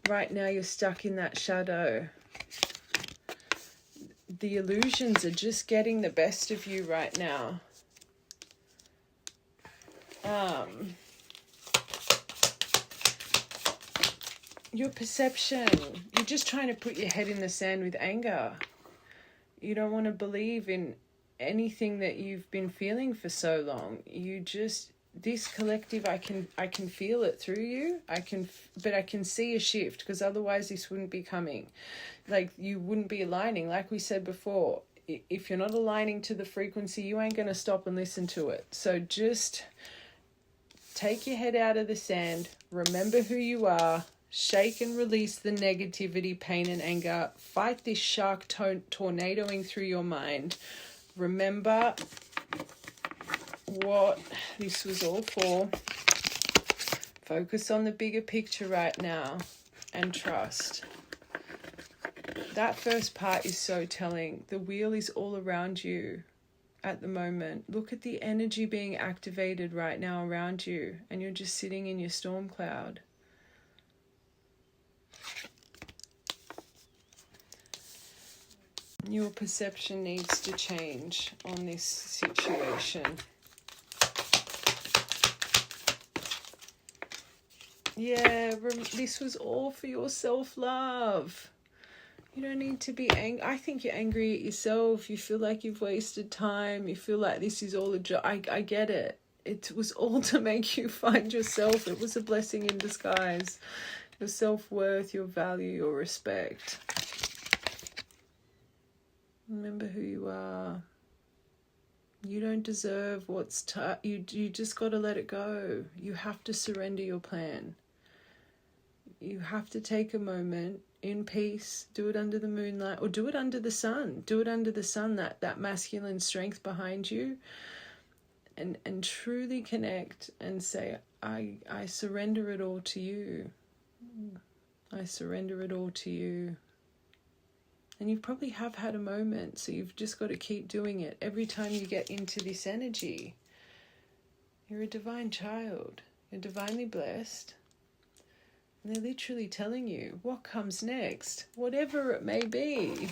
Right now, you're stuck in that shadow. The illusions are just getting the best of you right now. Your perception, you're just trying to put your head in the sand with anger. You don't want to believe in anything that you've been feeling for so long. You just, this collective, I can feel it through you. But I can see a shift, because otherwise this wouldn't be coming. Like, you wouldn't be aligning. Like we said before, if you're not aligning to the frequency, you ain't going to stop and listen to it. So just take your head out of the sand. Remember who you are. Shake and release the negativity, pain and anger. Fight this shark tornadoing through your mind. Remember what this was all for. Focus on the bigger picture right now and trust. That first part is so telling. The wheel is all around you at the moment. Look at the energy being activated right now around you, and you're just sitting in your storm cloud. Your perception needs to change on this situation. Yeah, this was all for your self-love. You don't need to be angry. I think you're angry at yourself. You feel like you've wasted time. You feel like this is all a job. I get it. It was all to make you find yourself. It was a blessing in disguise. your self-worth, your value, your respect. Remember who you are. You don't deserve what's you just got to let it go. You have to surrender your plan. You have to take a moment in peace, do it under the moonlight, or do it under the sun. Do it under the sun, that masculine strength behind you, and truly connect and say, I surrender it all to you. I surrender it all to you. And you probably have had a moment, so you've just got to keep doing it. Every time you get into this energy, you're a divine child. You're divinely blessed. And they're literally telling you what comes next, whatever it may be,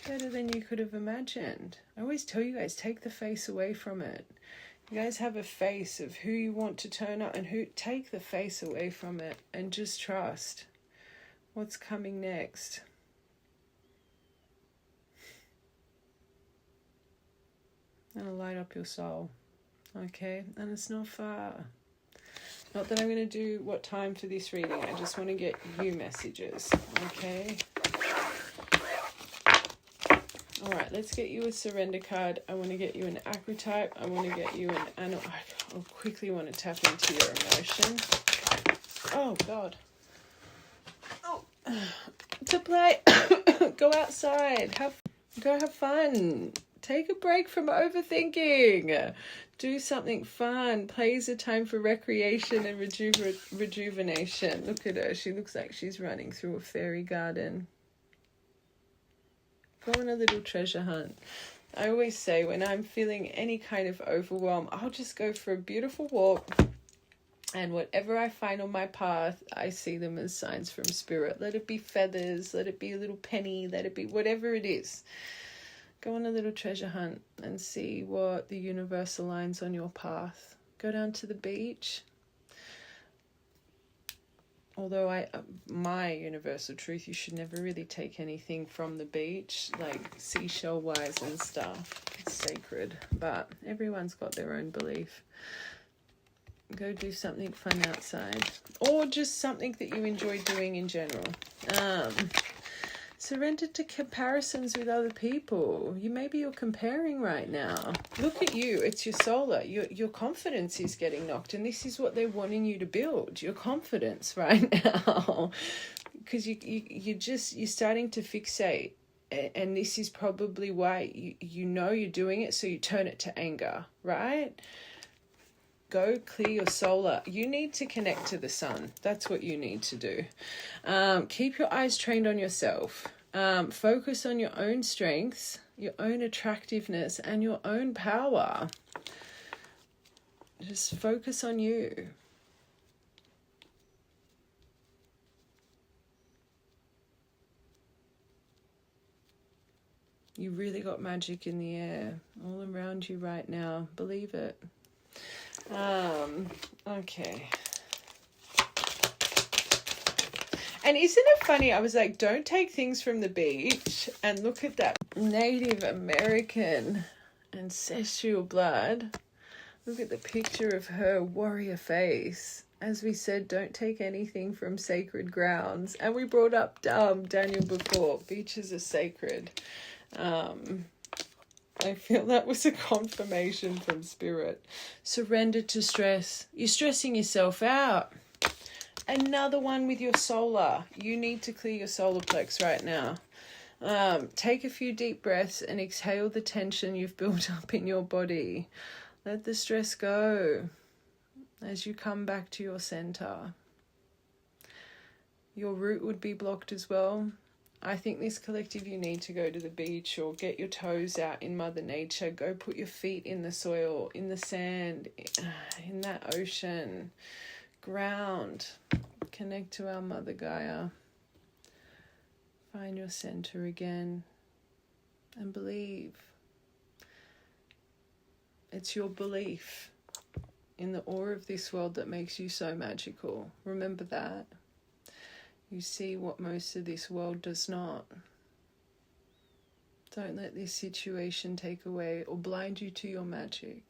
better than you could have imagined. I always tell you guys, take the face away from it. You guys have a face of who you want to turn up, and take the face away from it and just trust what's coming next. And it'll light up your soul, okay? And it's not far. Not that I'm going to do what time for this reading. I just want to get you messages, okay? All right, let's get you a surrender card. I want to get you an archetype. I want to get you I quickly want to tap into your emotion. Oh, God. Oh, to play. Go outside. Go have fun. Take a break from overthinking. Do something fun. Play is a time for recreation and rejuvenation. Look at her. She looks like she's running through a fairy garden. Go on a little treasure hunt. I always say when I'm feeling any kind of overwhelm, I'll just go for a beautiful walk. And whatever I find on my path, I see them as signs from spirit. Let it be feathers. Let it be a little penny. Let it be whatever it is. Go on a little treasure hunt and see what the universe aligns on your path. Go down to the beach. Although my universal truth, you should never really take anything from the beach, like seashell-wise and stuff. It's sacred, but everyone's got their own belief. Go do something fun outside, or just something that you enjoy doing in general. Surrender to comparisons with other people. Maybe you're comparing right now. Look at you. It's your solar. Your confidence is getting knocked, and this is what they're wanting you to build. Your confidence right now, because you're starting to fixate, and this is probably why you know you're doing it. So you turn it to anger, right? Go clear your solar. You need to connect to the sun. That's what you need to do. Keep your eyes trained on yourself. Focus on your own strengths, your own attractiveness, and your own power. Just focus on you. You really got magic in the air all around you right now. Believe it. Okay. And isn't it funny? I was like, don't take things from the beach, and look at that Native American ancestral blood. Look at the picture of her warrior face. As we said, don't take anything from sacred grounds. And we brought up Daniel before. Beaches are sacred. I feel that was a confirmation from spirit. Surrender to stress. You're stressing yourself out. Another one with your solar. You need to clear your solar plex right now. Take a few deep breaths and exhale the tension you've built up in your body. Let the stress go as you come back to your center. Your root would be blocked as well. I think this collective, you need to go to the beach or get your toes out in Mother Nature. Go put your feet in the soil, in the sand, in that ocean. Ground. Connect to our Mother Gaia. Find your center again and believe. It's your belief in the awe of this world that makes you so magical. Remember that. You see what most of this world does not. Don't let this situation take away or blind you to your magic.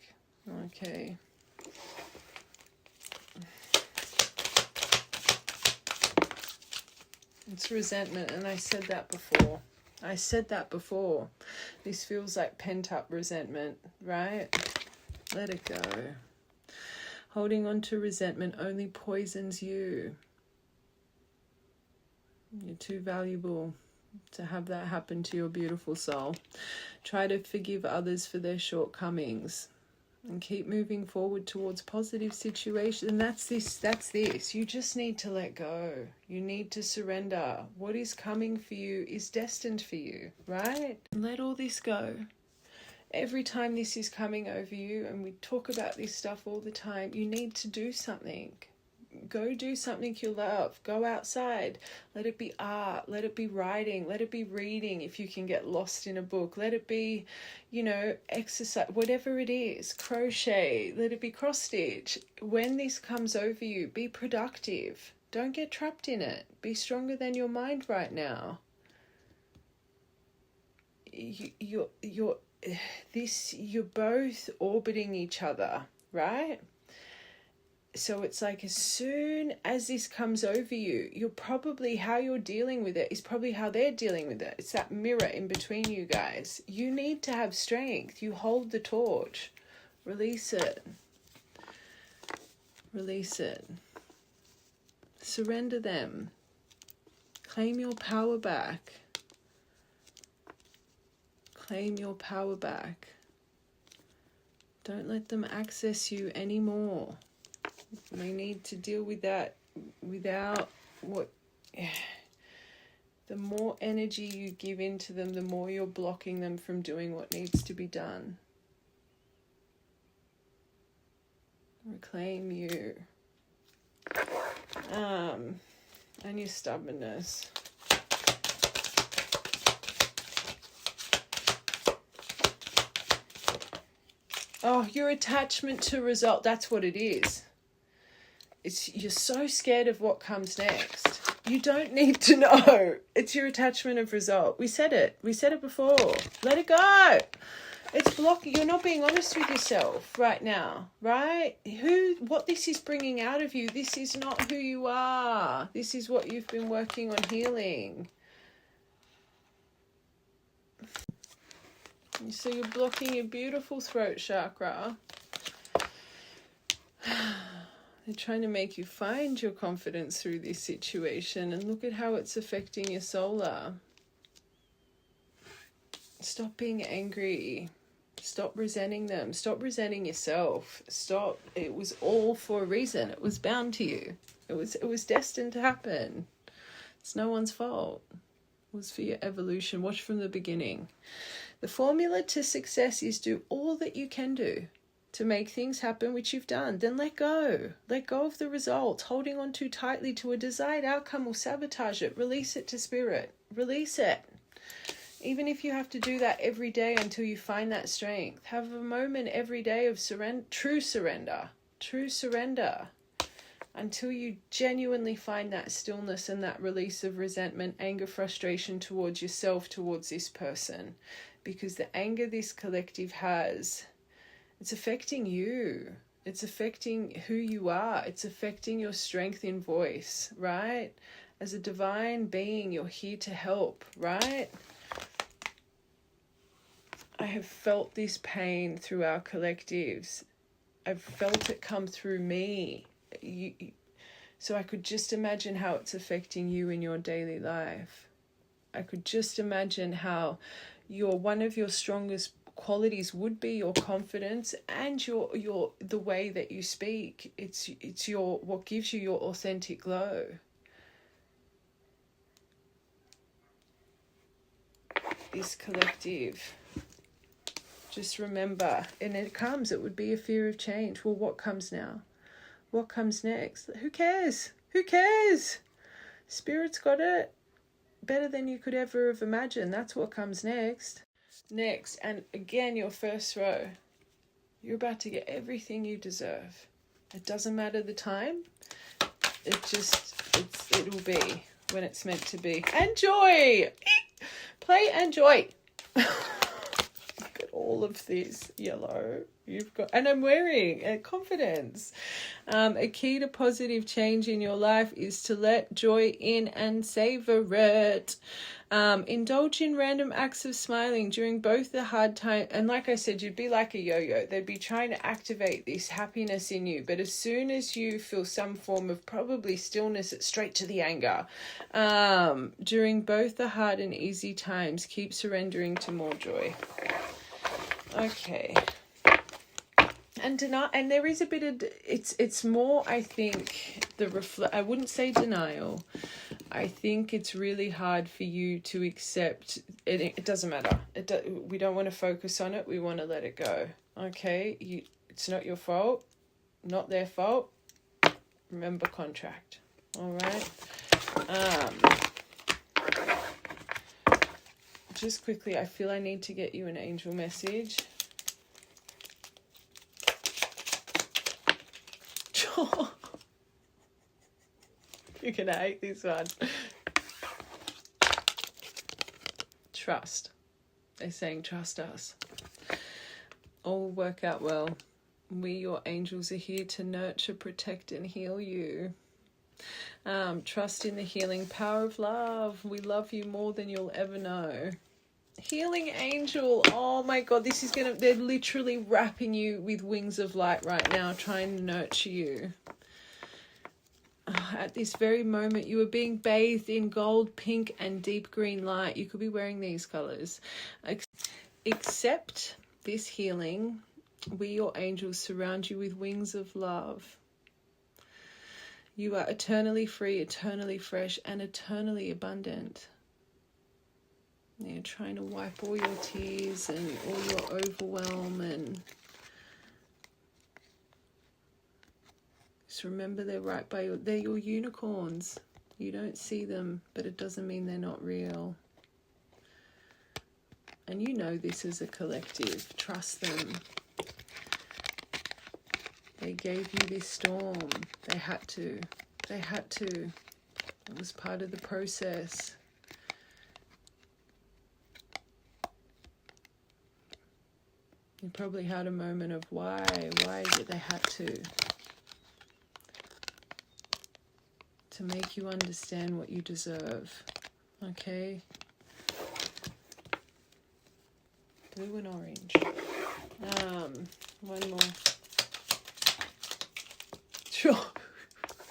Okay. It's resentment, and I said that before. This feels like pent-up resentment, right? Let it go. Holding on to resentment only poisons you. You're too valuable to have that happen to your beautiful soul. Try to forgive others for their shortcomings and keep moving forward towards positive situations. And that's this. You just need to let go. You need to surrender. What is coming for you is destined for you, right? Let all this go. Every time this is coming over you, and we talk about this stuff all the time, you need to do something. Go do something you love. Go outside. Let it be art. Let it be writing. Let it be reading if you can get lost in a book. Let it be, exercise. Whatever it is. Crochet. Let it be cross stitch. When this comes over you, be productive. Don't get trapped in it. Be stronger than your mind right now. You're both orbiting each other, right? So it's like as soon as this comes over you, how you're dealing with it is probably how they're dealing with it. It's that mirror in between you guys. You need to have strength. You hold the torch. Release it. Release it. Surrender them. Claim your power back. Claim your power back. Don't let them access you anymore. We need to deal with that without the more energy you give into them, the more you're blocking them from doing what needs to be done. Reclaim you. And your stubbornness. Oh, your attachment to result. That's what it is. You're so scared of what comes next. You don't need to know. It's your attachment of result. We said it before. Let it go. It's blocking. You're not being honest with yourself right now, right? What this is bringing out of you, this is not who you are. This is what you've been working on healing. So you're blocking your beautiful throat chakra. They're trying to make you find your confidence through this situation, and look at how it's affecting your solar. Stop being angry. Stop resenting them. Stop resenting yourself. Stop. It was all for a reason. It was bound to you. It was destined to happen. It's no one's fault. It was for your evolution. Watch from the beginning. The formula to success is do all that you can do to make things happen, which you've done. Then let go. Let go of the results. Holding on too tightly to a desired outcome will sabotage it. Release it to spirit. Release it. Even if you have to do that every day until you find that strength. Have a moment every day of true surrender. True surrender. Until you genuinely find that stillness and that release of resentment, anger, frustration towards yourself, towards this person. Because the anger this collective has, it's affecting you. It's affecting who you are. It's affecting your strength in voice, right? As a divine being, you're here to help, right? I have felt this pain through our collectives. I've felt it come through me. So I could just imagine how it's affecting you in your daily life. I could just imagine how one of your strongest qualities would be your confidence and your the way that you speak. It's what gives you your authentic glow. This collective. Just remember, and it would be a fear of change. Well, what comes now? What comes next? Who cares? Who cares? Spirit's got it better than you could ever have imagined. That's what comes next. Next, and again, your first row. You're about to get everything you deserve. It doesn't matter the time. It'll be when it's meant to be. Enjoy! Play and joy. Look at all of this yellow. You've got, and I'm wearing confidence. A key to positive change in your life is to let joy in and savor it. Indulge in random acts of smiling during both the hard time. And like I said, you'd be like a yo-yo. They'd be trying to activate this happiness in you. But as soon as you feel some form of probably stillness, it's straight to the anger. During both the hard and easy times, keep surrendering to more joy. Okay. And there is a bit of, it's more, I think, I wouldn't say denial. I think it's really hard for you to accept, it doesn't matter. We don't want to focus on it. We want to let it go. Okay? It's not your fault. Not their fault. Remember contract. All right? Just quickly, I feel I need to get you an angel message. You're going to hate this one. Trust. They're saying trust us. All will work out well. We, your angels, are here to nurture, protect, and heal you. Trust in the healing power of love. We love you more than you'll ever know. Healing angel. Oh my God, they're literally wrapping you with wings of light right now, trying to nurture you. At this very moment, you are being bathed in gold, pink, and deep green light. You could be wearing these colors. Accept this healing. We, your angels, surround you with wings of love. You are eternally free, eternally fresh, and eternally abundant. You're trying to wipe all your tears and all your overwhelm, and just remember they're right by they're your unicorns. You don't see them, but it doesn't mean they're not real. And you know this as a collective. Trust them. They gave you this storm. They had to. They had to. It was part of the process. You probably had a moment of why is it they had to make you understand what you deserve. Okay? Blue and orange. One more.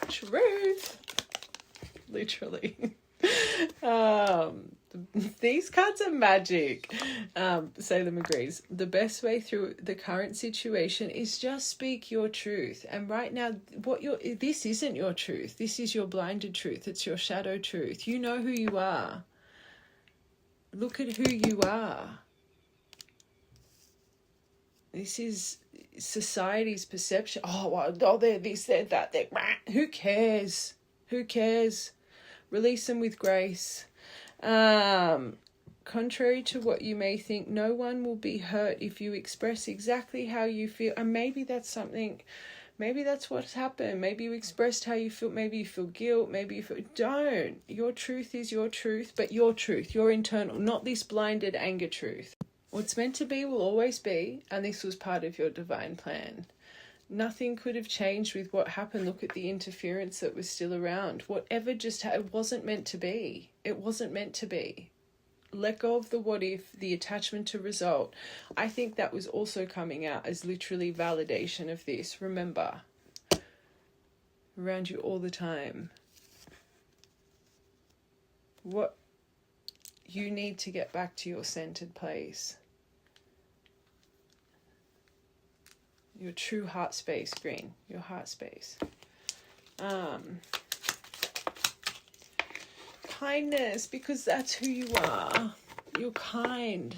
Truth. Literally. These cards are magic. Salem agrees. The best way through the current situation is just speak your truth. And right now, this isn't your truth. This is your blinded truth. It's your shadow truth. You know who you are. Look at who you are. This is society's perception. They're this, they're that, they're... Who cares? Who cares? Release them with grace. Contrary to what you may think, no one will be hurt if you express exactly how you feel. And maybe that's what's happened. Maybe you expressed how you feel. Maybe you feel guilt. Maybe you feel... Don't. Your truth is your truth, but your truth, your internal, not this blinded anger truth. What's meant to be will always be, and this was part of your divine plan. Nothing could have changed with what happened. Look at the interference that was still around. Whatever it wasn't meant to be. It wasn't meant to be. Let go of the what if, the attachment to result. I think that was also coming out as literally validation of this. Remember, around you all the time. What you need to get back to your centered place. Your true heart space, green. Your heart space. Kindness, because that's who you are. You're kind.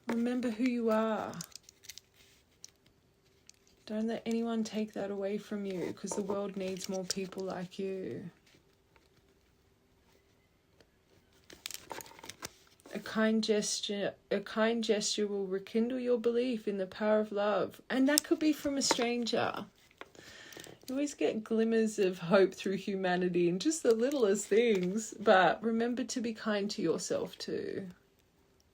Remember who you are. Don't let anyone take that away from you, because the world needs more people like you. A kind gesture will rekindle your belief in the power of love. And that could be from a stranger. You always get glimmers of hope through humanity in just the littlest things. But remember to be kind to yourself too.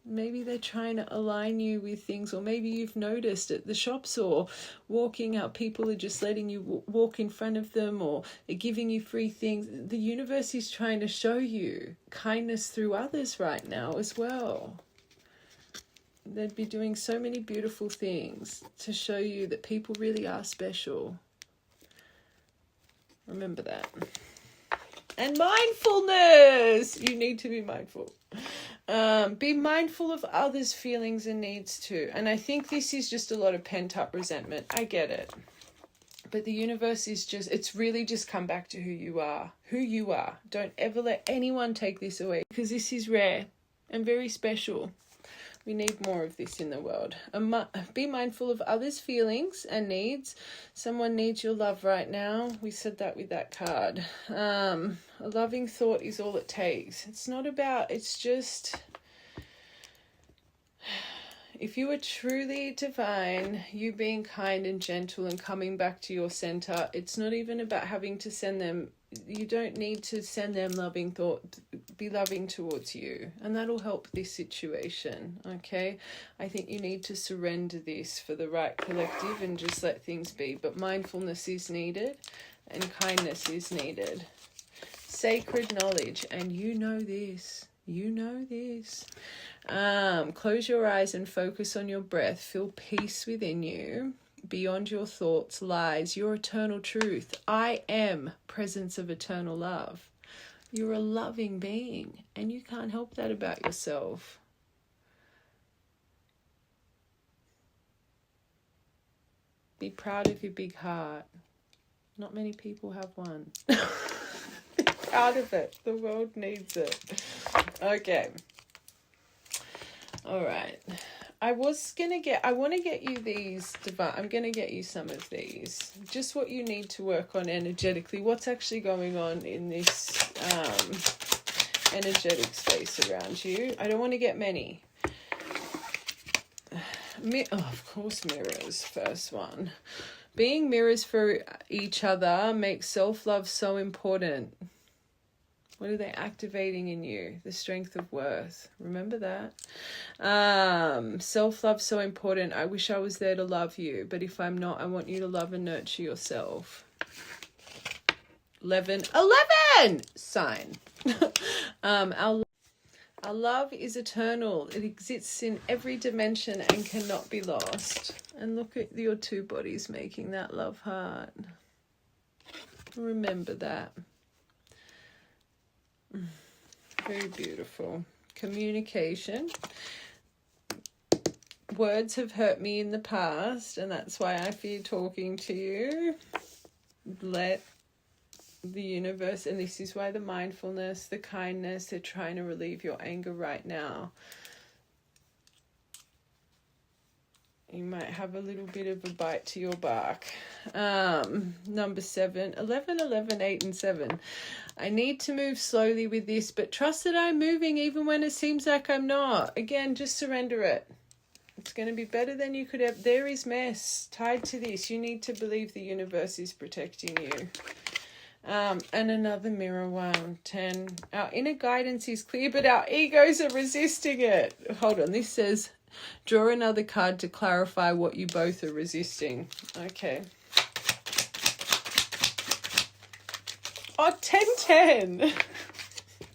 Maybe they're trying to align you with things, or maybe you've noticed at the shops or walking out, people are just letting you walk in front of them, or they're giving you free things. The universe is trying to show you kindness through others right now as well. They'd be doing so many beautiful things to show you that people really are special. Remember that. And mindfulness. You need to be mindful. Be mindful of others' feelings and needs too. And I think this is just a lot of pent-up resentment. I get it. But the universe is just, it's really just come back to who you are. Who you are. Don't ever let anyone take this away, because this is rare and very special. We need more of this in the world. Be mindful of others' feelings and needs. Someone needs your love right now. We said that with that card. A loving thought is all it takes. It's not about, it's just, if you are truly divine, you being kind and gentle and coming back to your center, it's not even about having to send them, you don't need to send them loving thought, be loving towards you, and that'll help this situation. Okay, I think you need to surrender this for the right collective and just let things be. But mindfulness is needed and kindness is needed. Sacred knowledge, and you know this. Close your eyes and focus on your breath. Feel peace within you, beyond your thoughts, lies, your eternal truth. I am presence of eternal love. You're a loving being, and you can't help that about yourself. Be proud of your big heart. Not many people have one. Be proud of it. The world needs it. Okay. All right. I want to get you these, I'm going to get you some of these. Just what you need to work on energetically. What's actually going on in this energetic space around you. I don't want to get many. Of course, mirrors. First one. Being mirrors for each other makes self-love so important. What are they activating in you? The strength of worth. Remember that. Self-love so important. I wish I was there to love you, but if I'm not, I want you to love and nurture yourself. 11 sign. Our love is eternal. It exists in every dimension and cannot be lost. And look at your two bodies making that love heart. Remember that. Very beautiful. Communication. Words have hurt me in the past, and that's why I fear talking to you. Let the universe, and this is why the mindfulness, the kindness, they're trying to relieve your anger right now. You might have a little bit of a bite to your bark. Number 7, 11, 8 and 7. I need to move slowly with this, but trust that I'm moving even when it seems like I'm not. Again, just surrender it. It's going to be better than you could have. There is mess tied to this. You need to believe the universe is protecting you. And another mirror one, 10. Our inner guidance is clear, but our egos are resisting it. Hold on, this says, draw another card to clarify what you both are resisting. Okay. Oh, 10.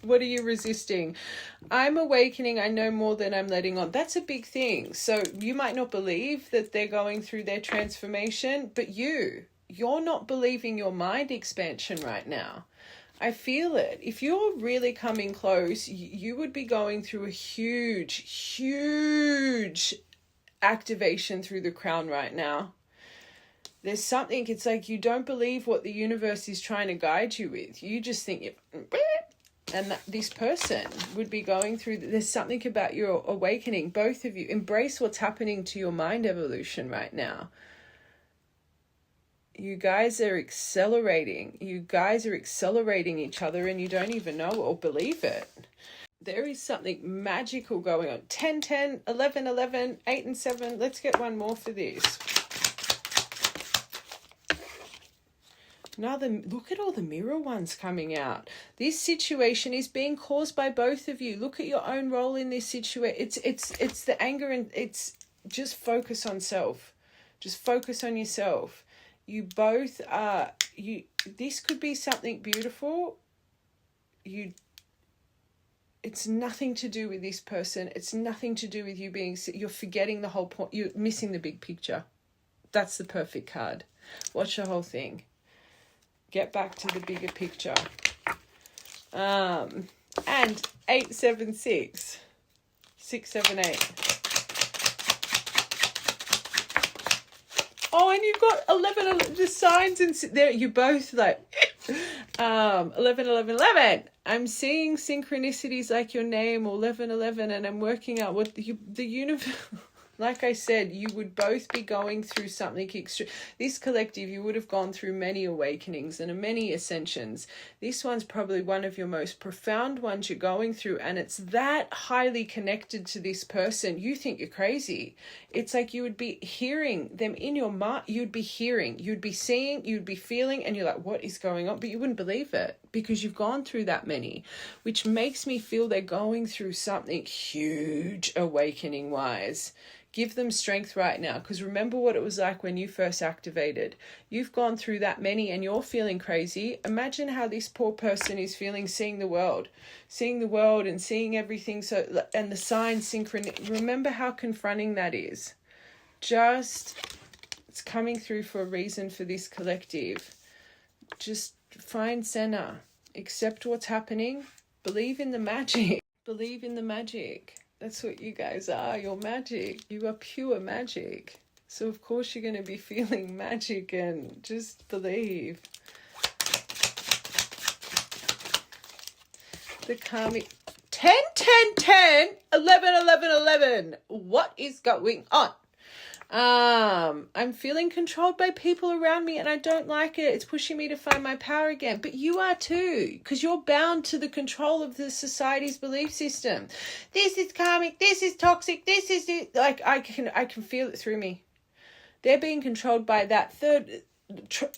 What are you resisting? I'm awakening. I know more than I'm letting on. That's a big thing. So you might not believe that they're going through their transformation, but you're not believing your mind expansion right now. I feel it. If you're really coming close, you would be going through a huge activation through the crown right now. There's something, it's like you don't believe what the universe is trying to guide you with. You just think, and this person would be going through, there's something about your awakening. Both of you, embrace what's happening to your mind evolution right now. You guys are accelerating. You guys are accelerating each other and you don't even know or believe it. There is something magical going on. 10, 11, 8 and 7. Let's get one more for this. Look at all the mirror ones coming out. This situation is being caused by both of you. Look at your own role in this situation. It's the anger, and it's just focus on self. Just focus on yourself. You both are, this could be something beautiful. It's nothing to do with this person. It's nothing to do with you you're forgetting the whole point. You're missing the big picture. That's the perfect card. Watch the whole thing. Get back to the bigger picture. And 876. 678. Oh, and you've got 11, the signs, and there you both like 11, 11, 11. I'm seeing synchronicities like your name, or 11, 11, and I'm working out what the universe. Like I said, you would both be going through something extreme. This collective, you would have gone through many awakenings and many ascensions. This one's probably one of your most profound ones you're going through, and it's that highly connected to this person. You think you're crazy. It's like you would be hearing them in your mind. You'd be hearing, you'd be seeing, you'd be feeling, and you're like, what is going on? But you wouldn't believe it because you've gone through that many, which makes me feel they're going through something huge awakening-wise. Give them strength right now, because remember what it was like when you first activated. You've gone through that many and you're feeling crazy. Imagine how this poor person is feeling, seeing the world and seeing everything. So, and the signs, synchron. Remember how confronting that is. It's coming through for a reason for this collective. Just find center. Accept what's happening. Believe in the magic. Believe in the magic. That's what you guys are. You're magic. You are pure magic. So of course you're going to be feeling magic, and just believe. The karmic 10, 10, 10, 11, 11, 11. What is going on? I'm feeling controlled by people around me and I don't like it. It's pushing me to find my power again. But you are too, because you're bound to the control of the society's belief system. This is karmic, this is toxic, this is it. Like I can feel it through me. They're being controlled by that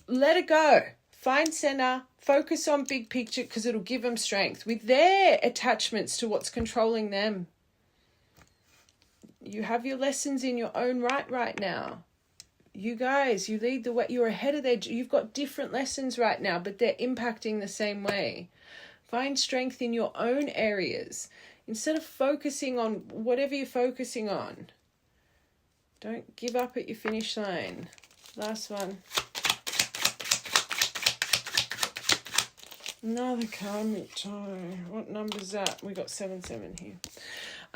let it go. Find center, focus on big picture, because it'll give them strength with their attachments to what's controlling them. You have your lessons in your own right now. You guys, you lead the way. You're ahead of you've got different lessons right now, but they're impacting the same way. Find strength in your own areas. Instead of focusing on whatever you're focusing on. Don't give up at your finish line. Last one. Another karmic toe. What number is that? We got 7 here.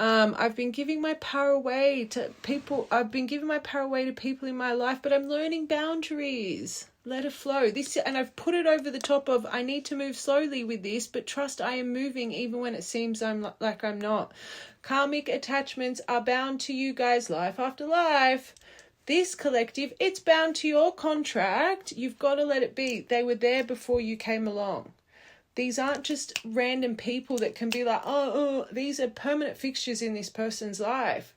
I've been giving my power away to people. I've been giving my power away to people in my life, but I'm learning boundaries. Let it flow. And I've put it over the top of, I need to move slowly with this, but trust I am moving even when it seems I'm not. Karmic attachments are bound to you guys, life after life. This collective, it's bound to your contract. You've got to let it be. They were there before you came along. These aren't just random people that can be like, these are permanent fixtures in this person's life.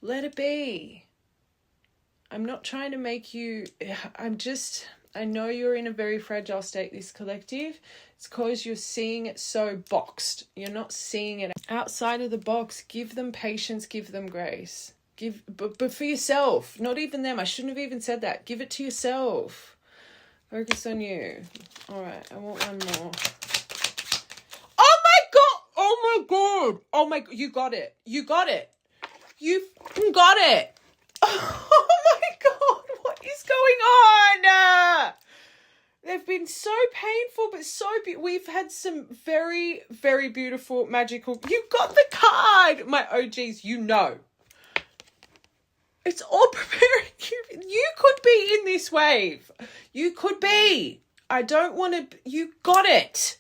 Let it be. I'm not trying to make you, I know you're in a very fragile state, this collective. It's because you're seeing it so boxed. You're not seeing it outside of the box. Give them patience, give them grace. But for yourself, not even them. I shouldn't have even said that. Give it to yourself. Focus on you. All right, I want one more. Oh my God. You got it. You got it. You got it. Oh my God. What is going on? They've been so painful, but so we've had some very, very beautiful, magical. You got the card. My OGs, you know. It's all preparing you. You could be in this wave. You could be. I don't want to. You got it.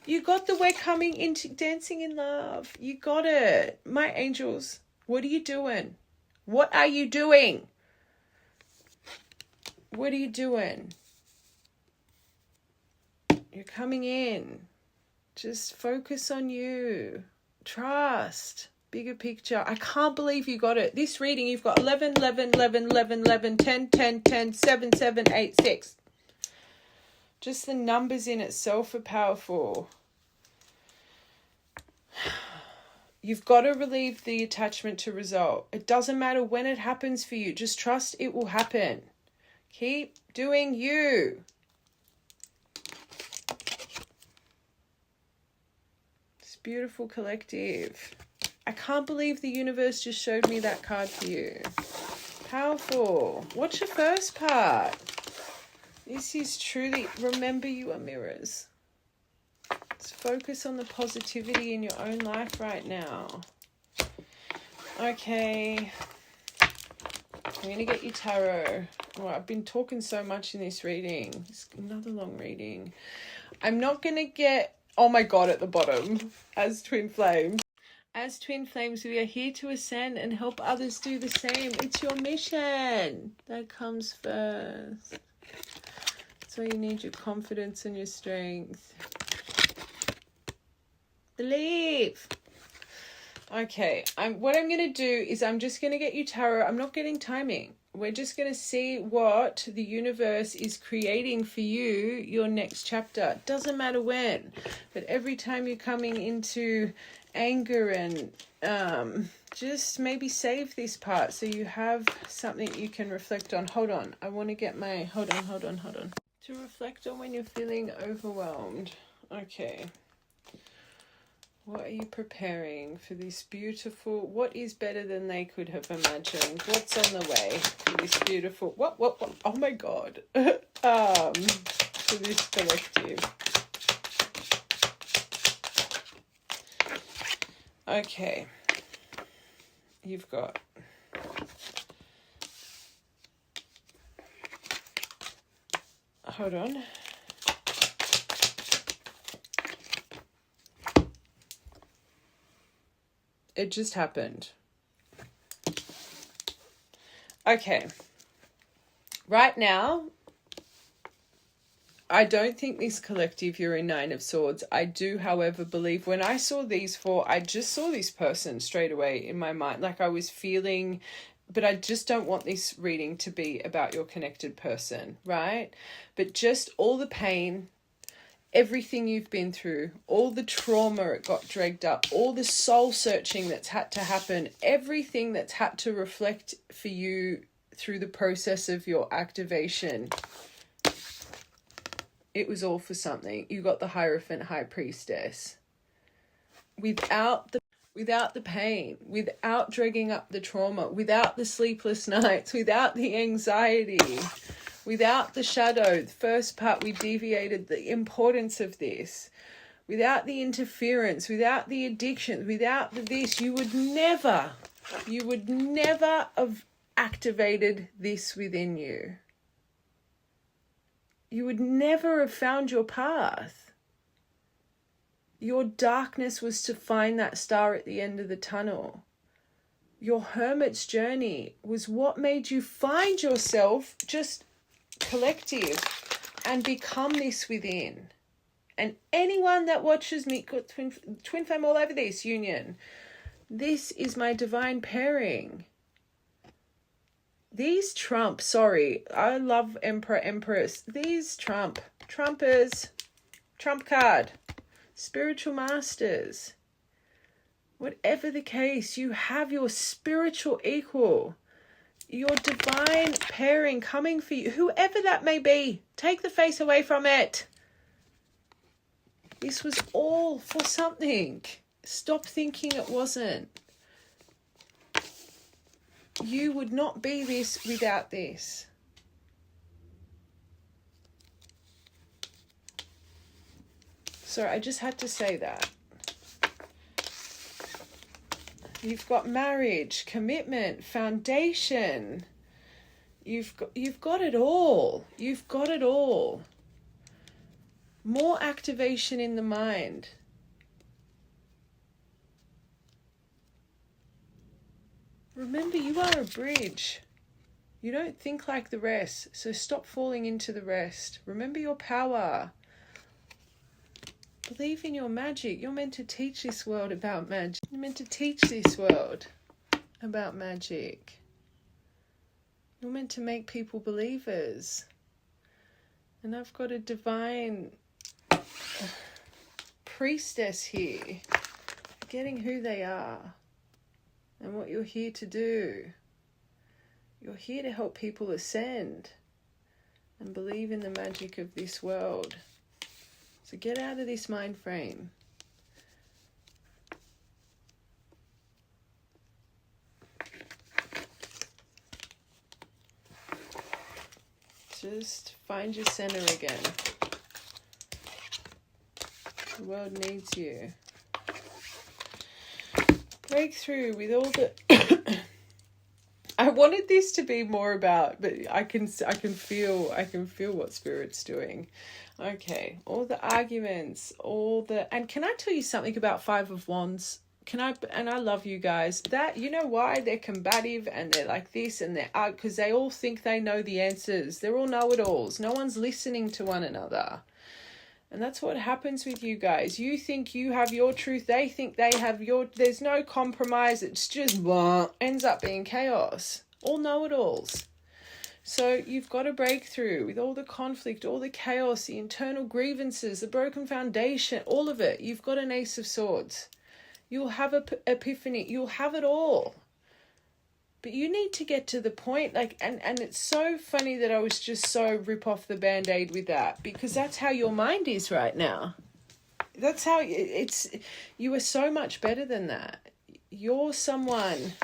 You got the we're coming into dancing in love. You got it. My angels, what are you doing? What are you doing? What are you doing? You're coming in. Just focus on you. Trust. Bigger picture. I can't believe you got it. This reading, you've got 11, 11, 11, 11, 11, 10, 10, 10, 7, 7, 8, 6. Just the numbers in itself are powerful. You've got to relieve the attachment to result. It doesn't matter when it happens for you. Just trust it will happen. Keep doing you. It's beautiful, collective. I can't believe the universe just showed me that card for you. Powerful. What's your first part? This is truly, remember you are mirrors. Let's focus on the positivity in your own life right now. Okay. I'm going to get you tarot. Oh, I've been talking so much in this reading. It's another long reading. I'm not going to get, oh my God, at the bottom, as twin flames. As twin flames, we are here to ascend and help others do the same. It's your mission that comes first. So you need your confidence and your strength. Believe. Okay, what I'm going to do is I'm just going to get you tarot. I'm not getting timing. We're just going to see what the universe is creating for you, your next chapter. Doesn't matter when, but every time you're coming into anger and just maybe save this part so you have something you can reflect on. Hold on. I want to get my... Hold on. To reflect on when you're feeling overwhelmed. Okay. What are you preparing for this beautiful... What is better than they could have imagined? What's on the way for this beautiful... What? Oh my God. For this collective. Okay. You've got... Hold on. It just happened. Okay. Right now, I don't think this collective, you're in Nine of Swords. I do, however, believe when I saw these four, I just saw this person straight away in my mind. Like I was feeling... But I just don't want this reading to be about your connected person, right? But just all the pain, everything you've been through, all the trauma it got dragged up, all the soul searching that's had to happen, everything that's had to reflect for you through the process of your activation. It was all for something. You got the Hierophant, High Priestess. Without the pain, without dragging up the trauma, without the sleepless nights, without the anxiety, without the shadow. The first part, we deviated the importance of this. Without the interference, without the addiction, without the this, you would never have activated this within you. You would never have found your path. Your darkness was to find that star at the end of the tunnel. Your hermit's journey was what made you find yourself, just collective, and become this within. And anyone that watches me, got twin flame all over this union. This is my divine pairing. These trump, I love Emperor, Empress. These trumpers, trump card. Spiritual masters. Whatever the case, you have your spiritual equal, your divine pairing coming for you, whoever that may be. Take the face away from it. This was all for something. Stop thinking it wasn't. You would not be this without this. So I just had to say that. You've got marriage, commitment, foundation. You've got it all. You've got it all. More activation in the mind. Remember, you are a bridge. You don't think like the rest, so stop falling into the rest. Remember your power. Believe in your magic. You're meant to teach this world about magic. You're meant to teach this world about magic. You're meant to make people believers. And I've got a divine priestess here, getting who they are and what you're here to do. You're here to help people ascend and believe in the magic of this world. So get out of this mind frame. Just find your center again. The world needs you. Breakthrough with all the... I wanted this to be more about, but I can feel what Spirit's doing. Okay, all the arguments, and can I tell you something about Five of Wands? And I love you guys. That, you know why they're combative and they're like this and they're because they all think they know the answers. They're all know-it-alls. No one's listening to one another. And that's what happens with you guys. You think you have your truth. They think they have your... There's no compromise. It's just ends up being chaos. All know-it-alls. So you've got to break through with all the conflict, all the chaos, the internal grievances, the broken foundation, all of it. You've got an Ace of Swords. You'll have an epiphany. You'll have it all. But you need to get to the point, like, and it's so funny that I was just so rip off the Band-Aid with that, because that's how your mind is right now. That's how you are so much better than that. You're someone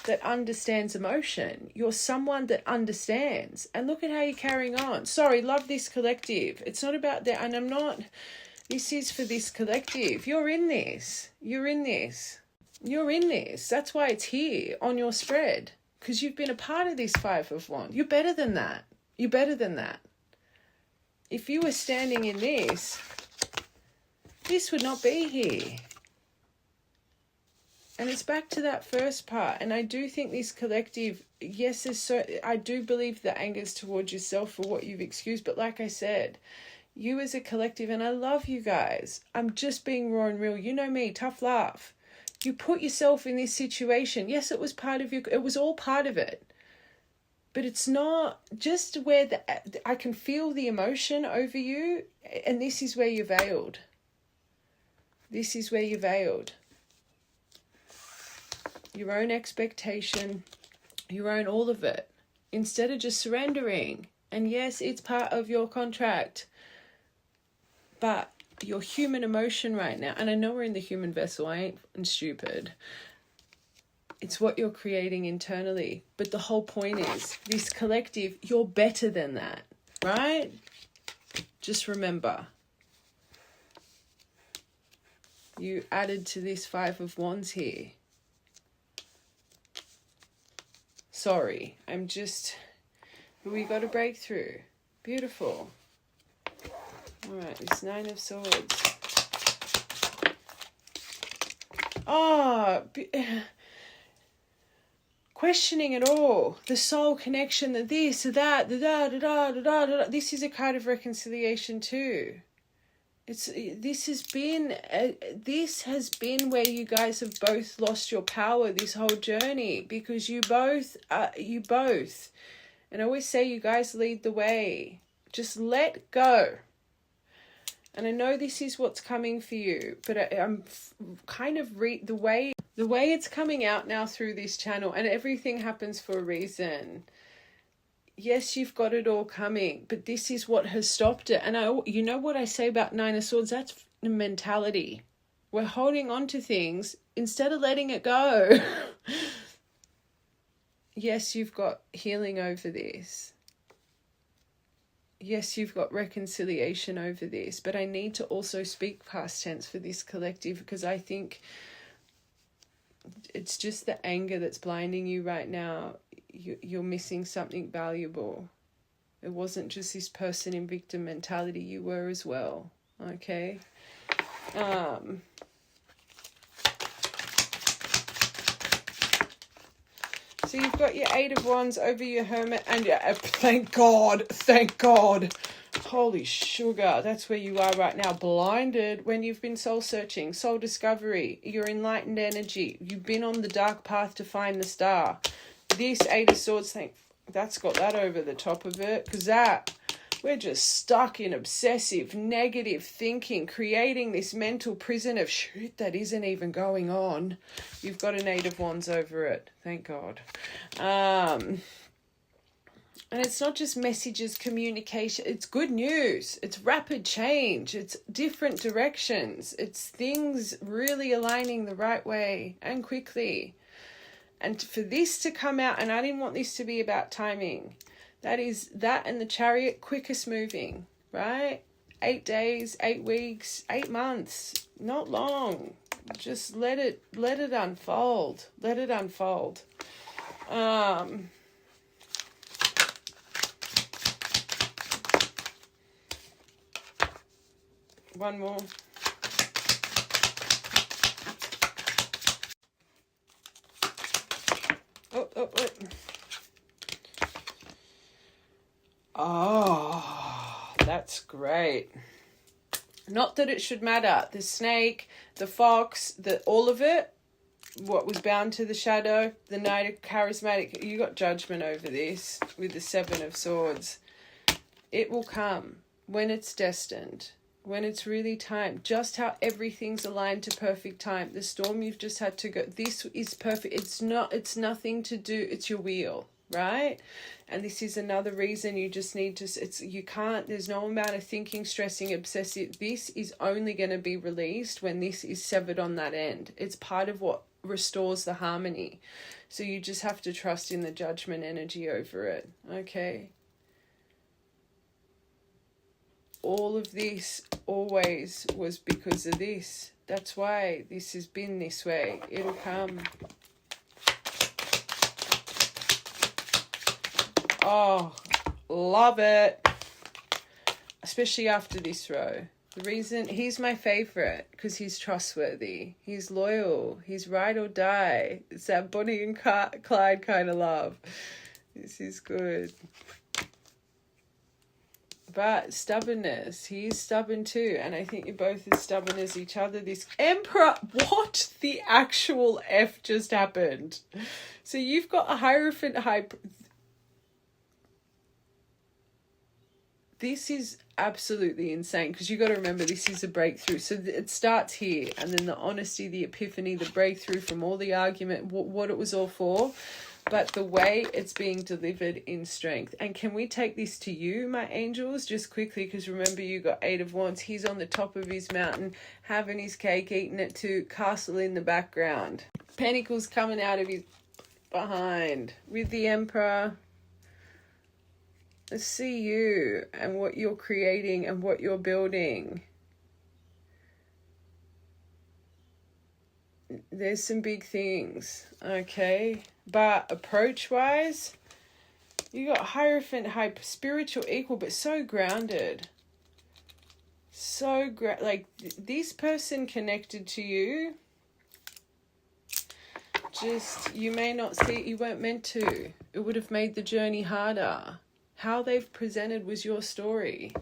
that understands emotion. You're someone that understands. And look at how you're carrying on. Sorry, love this collective. It's not about that, and I'm not... This is for this collective. You're in this. You're in this. You're in this. That's why it's here on your spread. Because you've been a part of this Five of Wands. You're better than that. You're better than that. If you were standing in this would not be here. And it's back to that first part. And I do think this collective, yes, I do believe the anger's towards yourself for what you've excused. But like I said, you as a collective, and I love you guys. I'm just being raw and real. You know me, tough love. You put yourself in this situation. Yes, it was part of it was all part of it. But it's not just where I can feel the emotion over you, and this is where you're veiled. This is where you're veiled. Your own expectation, your own all of it, instead of just surrendering. And yes, it's part of your contract. But your human emotion right now, and I know we're in the human vessel, I ain't stupid. It's what you're creating internally. But the whole point is, this collective, you're better than that, right? Just remember. You added to this Five of Wands here. Sorry, we got to break through. Beautiful. All right, this Nine of Swords. Questioning it all. The soul connection, the this, the that, the da, da, da, da, da, da. This is a card of reconciliation too. This has been where you guys have both lost your power this whole journey, because you both, and I always say you guys lead the way. Just let go. And I know this is what's coming for you, but I'm kind of the way it's coming out now through this channel, and everything happens for a reason. Yes, you've got it all coming, but this is what has stopped it. And you know what I say about Nine of Swords? That's the mentality. We're holding on to things instead of letting it go. Yes, you've got healing over this. Yes, you've got reconciliation over this, but I need to also speak past tense for this collective, because I think it's just the anger that's blinding you right now. You're missing something valuable. It wasn't just this person in victim mentality. You were as well. Okay. So you've got your Eight of Wands over your Hermit, and thank God. Holy sugar, that's where you are right now, blinded when you've been soul searching, soul discovery, your enlightened energy. You've been on the dark path to find the star. This Eight of Swords, that's got that over the top of it, because that We're just stuck in obsessive, negative thinking, creating this mental prison of shit that isn't even going on. You've got an Eight of Wands over it. Thank God. And it's not just messages, communication. It's good news. It's rapid change. It's different directions. It's things really aligning the right way and quickly. And for this to come out, and I didn't want this to be about timing. That is that and the Chariot, quickest moving, right? 8 days, 8 weeks, 8 months, not long. Just let it unfold. Let it unfold. One more. Oh, that's great. Not that it should matter. The snake, the fox, all of it, what was bound to the shadow, the Knight of Charismatic. You got Judgment over this with the Seven of Swords. It will come when it's destined, when it's really time. Just how everything's aligned to perfect time. The storm you've just had to go, this is perfect. It's nothing to do, it's your wheel, right? And this is another reason you just need to, there's no amount of thinking, stressing, obsessive. This is only going to be released when this is severed on that end. It's part of what restores the harmony. So you just have to trust in the Judgment energy over it. Okay. All of this always was because of this. That's why this has been this way. It'll come. Oh, love it. Especially after this row. The reason, he's my favorite because he's trustworthy. He's loyal. He's ride or die. It's that Bonnie and Clyde kind of love. This is good. But stubbornness, he's stubborn too. And I think you're both as stubborn as each other. This Emperor, what the actual F just happened? So you've got a Hierophant This is absolutely insane because you got to remember this is a breakthrough. So it starts here, and then the honesty, the epiphany, the breakthrough from all the argument, what it was all for, but the way it's being delivered in strength. And can we take this to you, my angels, just quickly, because remember you got Eight of Wands. He's on the top of his mountain having his cake, eating it too, castle in the background. Pentacles coming out of his behind with the Emperor. Let's see you and what you're creating and what you're building. There's some big things, okay? But approach-wise, you got Hierophant, spiritual equal, but so grounded. So, like, this person connected to you, just, you may not see it, you weren't meant to. It would have made the journey harder. How they've presented was your story.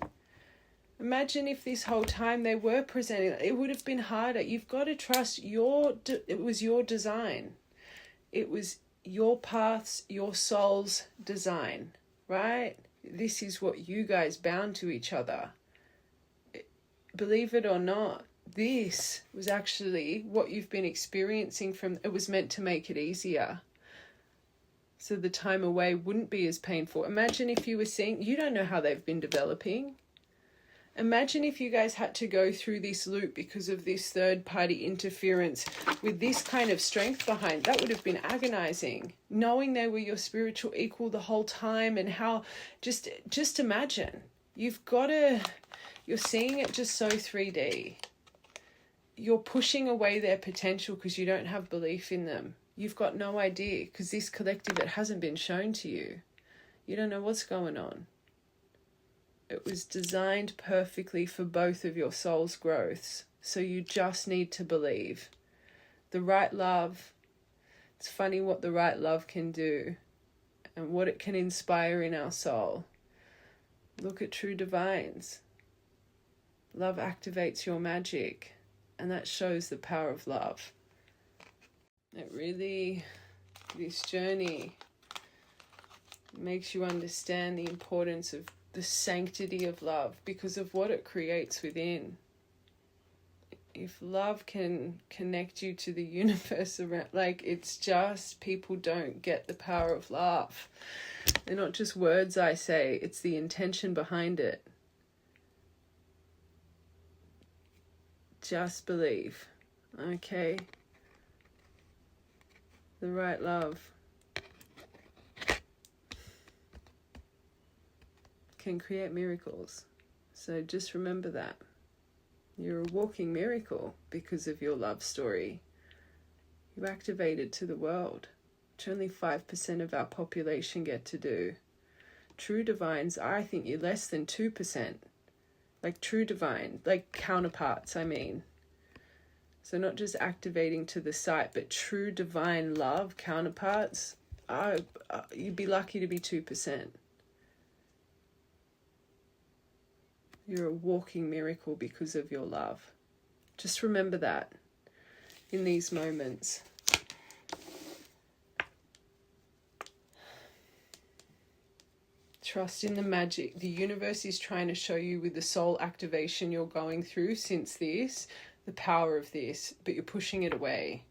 Imagine if this whole time they were presenting, it would have been harder. You've got to trust it was your design. It was your path's, your soul's design, right? This is what you guys bound to each other. Believe it or not, this was actually what you've been experiencing it was meant to make it easier. So the time away wouldn't be as painful. Imagine if you were seeing, you don't know how they've been developing. Imagine if you guys had to go through this loop because of this third party interference with this kind of strength behind. That would have been agonizing. Knowing they were your spiritual equal the whole time, and how, just imagine. You're seeing it just so 3D. You're pushing away their potential because you don't have belief in them. You've got no idea because this collective, it hasn't been shown to you. You don't know what's going on. It was designed perfectly for both of your soul's growths. So you just need to believe. The right love, it's funny what the right love can do and what it can inspire in our soul. Look at true divines. Love activates your magic, and that shows the power of love. It really, this journey makes you understand the importance of the sanctity of love because of what it creates within. If love can connect you to the universe around, like, it's just, people don't get the power of love. They're not just words I say, it's the intention behind it. Just believe, okay? The right love can create miracles. So just remember that. You're a walking miracle because of your love story. You activated to the world, which only 5% of our population get to do. True divines, I think you're less than 2%. Like true divine, like counterparts, I mean. So not just activating to the site, but true divine love counterparts, you'd be lucky to be 2%. You're a walking miracle because of your love. Just remember that in these moments. Trust in the magic. The universe is trying to show you with the soul activation you're going through since this, the power of this, but you're pushing it away.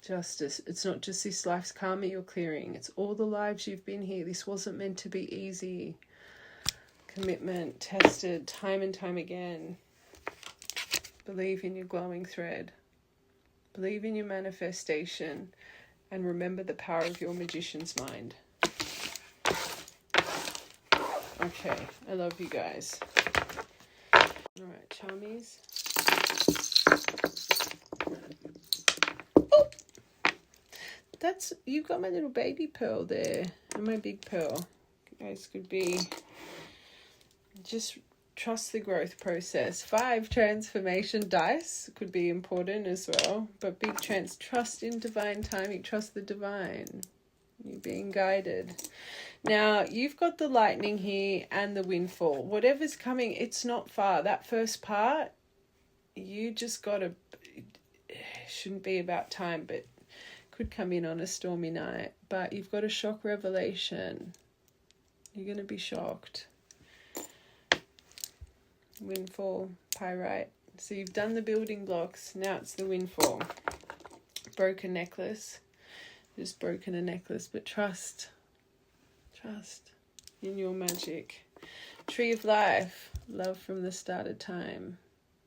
Justice. It's not just this life's karma you're clearing. It's all the lives you've been here. This wasn't meant to be easy. Commitment, tested time and time again. Believe in your glowing thread. Believe in your manifestation. And remember the power of your magician's mind. Okay, I love you guys. Alright, Charmies. You've got my little baby pearl there and my big pearl. You guys could be, just trust the growth process. 5 transformation dice could be important as well, but big trust in divine timing, trust the divine. You're being guided. Now you've got the lightning here and the windfall. Whatever's coming, it's not far. That first part, you just gotta, it shouldn't be about time, but could come in on a stormy night. But you've got a shock revelation. You're going to be shocked. Windfall, pyrite. So you've done the building blocks. Now it's the windfall. Broken necklace. Just broken a necklace. But trust. Trust in your magic. Tree of life. Love from the start of time.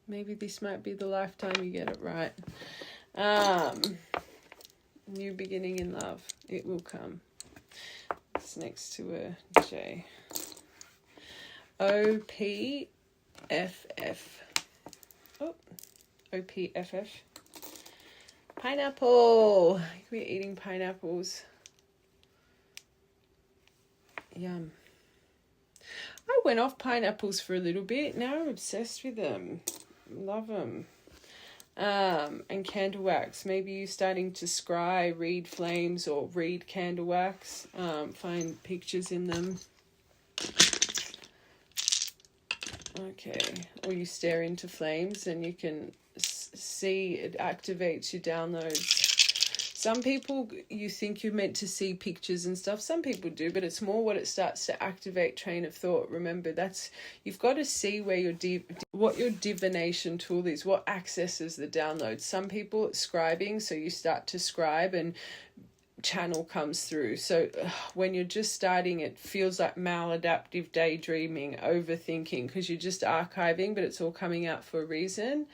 Maybe this might be the lifetime you get it right. New beginning in love. It will come. It's next to a J. OPFF. Oh, OPFF. Pineapple. We're eating pineapples. Yum. I went off pineapples for a little bit. Now I'm obsessed with them. Love them. And candle wax. Maybe you're starting to scry, read flames, or read candle wax. Find pictures in them. Okay. Or you stare into flames and you can see it activates your downloads. Some people, you think you're meant to see pictures and stuff. Some people do, but it's more what it starts to activate train of thought. Remember, you've got to see where what your divination tool is, what accesses the download. Some people it's scribing, so you start to scribe and channel comes through. So when you're just starting, it feels like maladaptive daydreaming, overthinking, because you're just archiving, but it's all coming out for a reason.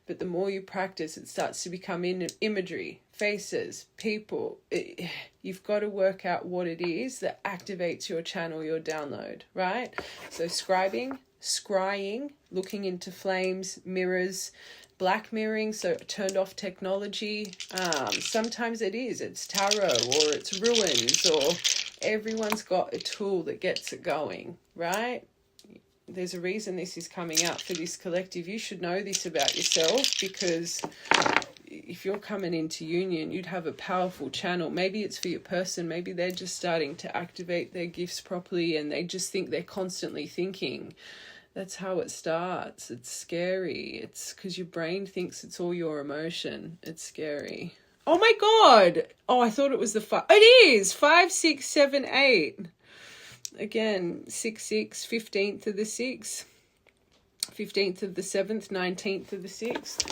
But the more you practice, it starts to become imagery, faces, people. You've got to work out what it is that activates your channel, your download, right? So scribing, scrying, looking into flames, mirrors, black mirroring, so turned off technology. Sometimes it's tarot or it's ruins, or everyone's got a tool that gets it going, right? There's a reason this is coming out for this collective. You should know this about yourself, because if you're coming into union, you'd have a powerful channel. Maybe it's for your person. Maybe they're just starting to activate their gifts properly and they just think they're constantly thinking. That's how it starts. It's scary. It's because your brain thinks it's all your emotion. It's scary. Oh my God. Oh, I thought it was the 5. It is 5, 6, 7, 8. Again, 6, 6, 15th of the 6th, 15th of the 7th, 19th of the 6th.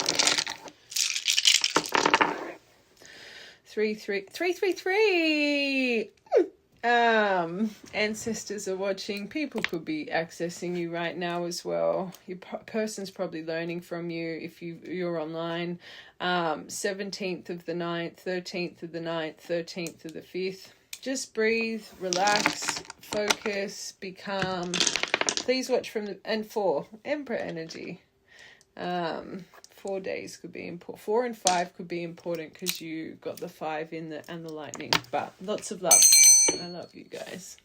3, 3, 3, 3, 3. Ancestors are watching. People could be accessing you right now as well. Your person's probably learning from you if you're online. 17th of the 9th, 13th of the 9th, 13th of the 5th. Just breathe, relax, focus, be calm. Please watch from and 4, Emperor energy. 4 days could be important. 4 and 5 could be important because you got the 5 in the and the lightning. But lots of love. I love you guys.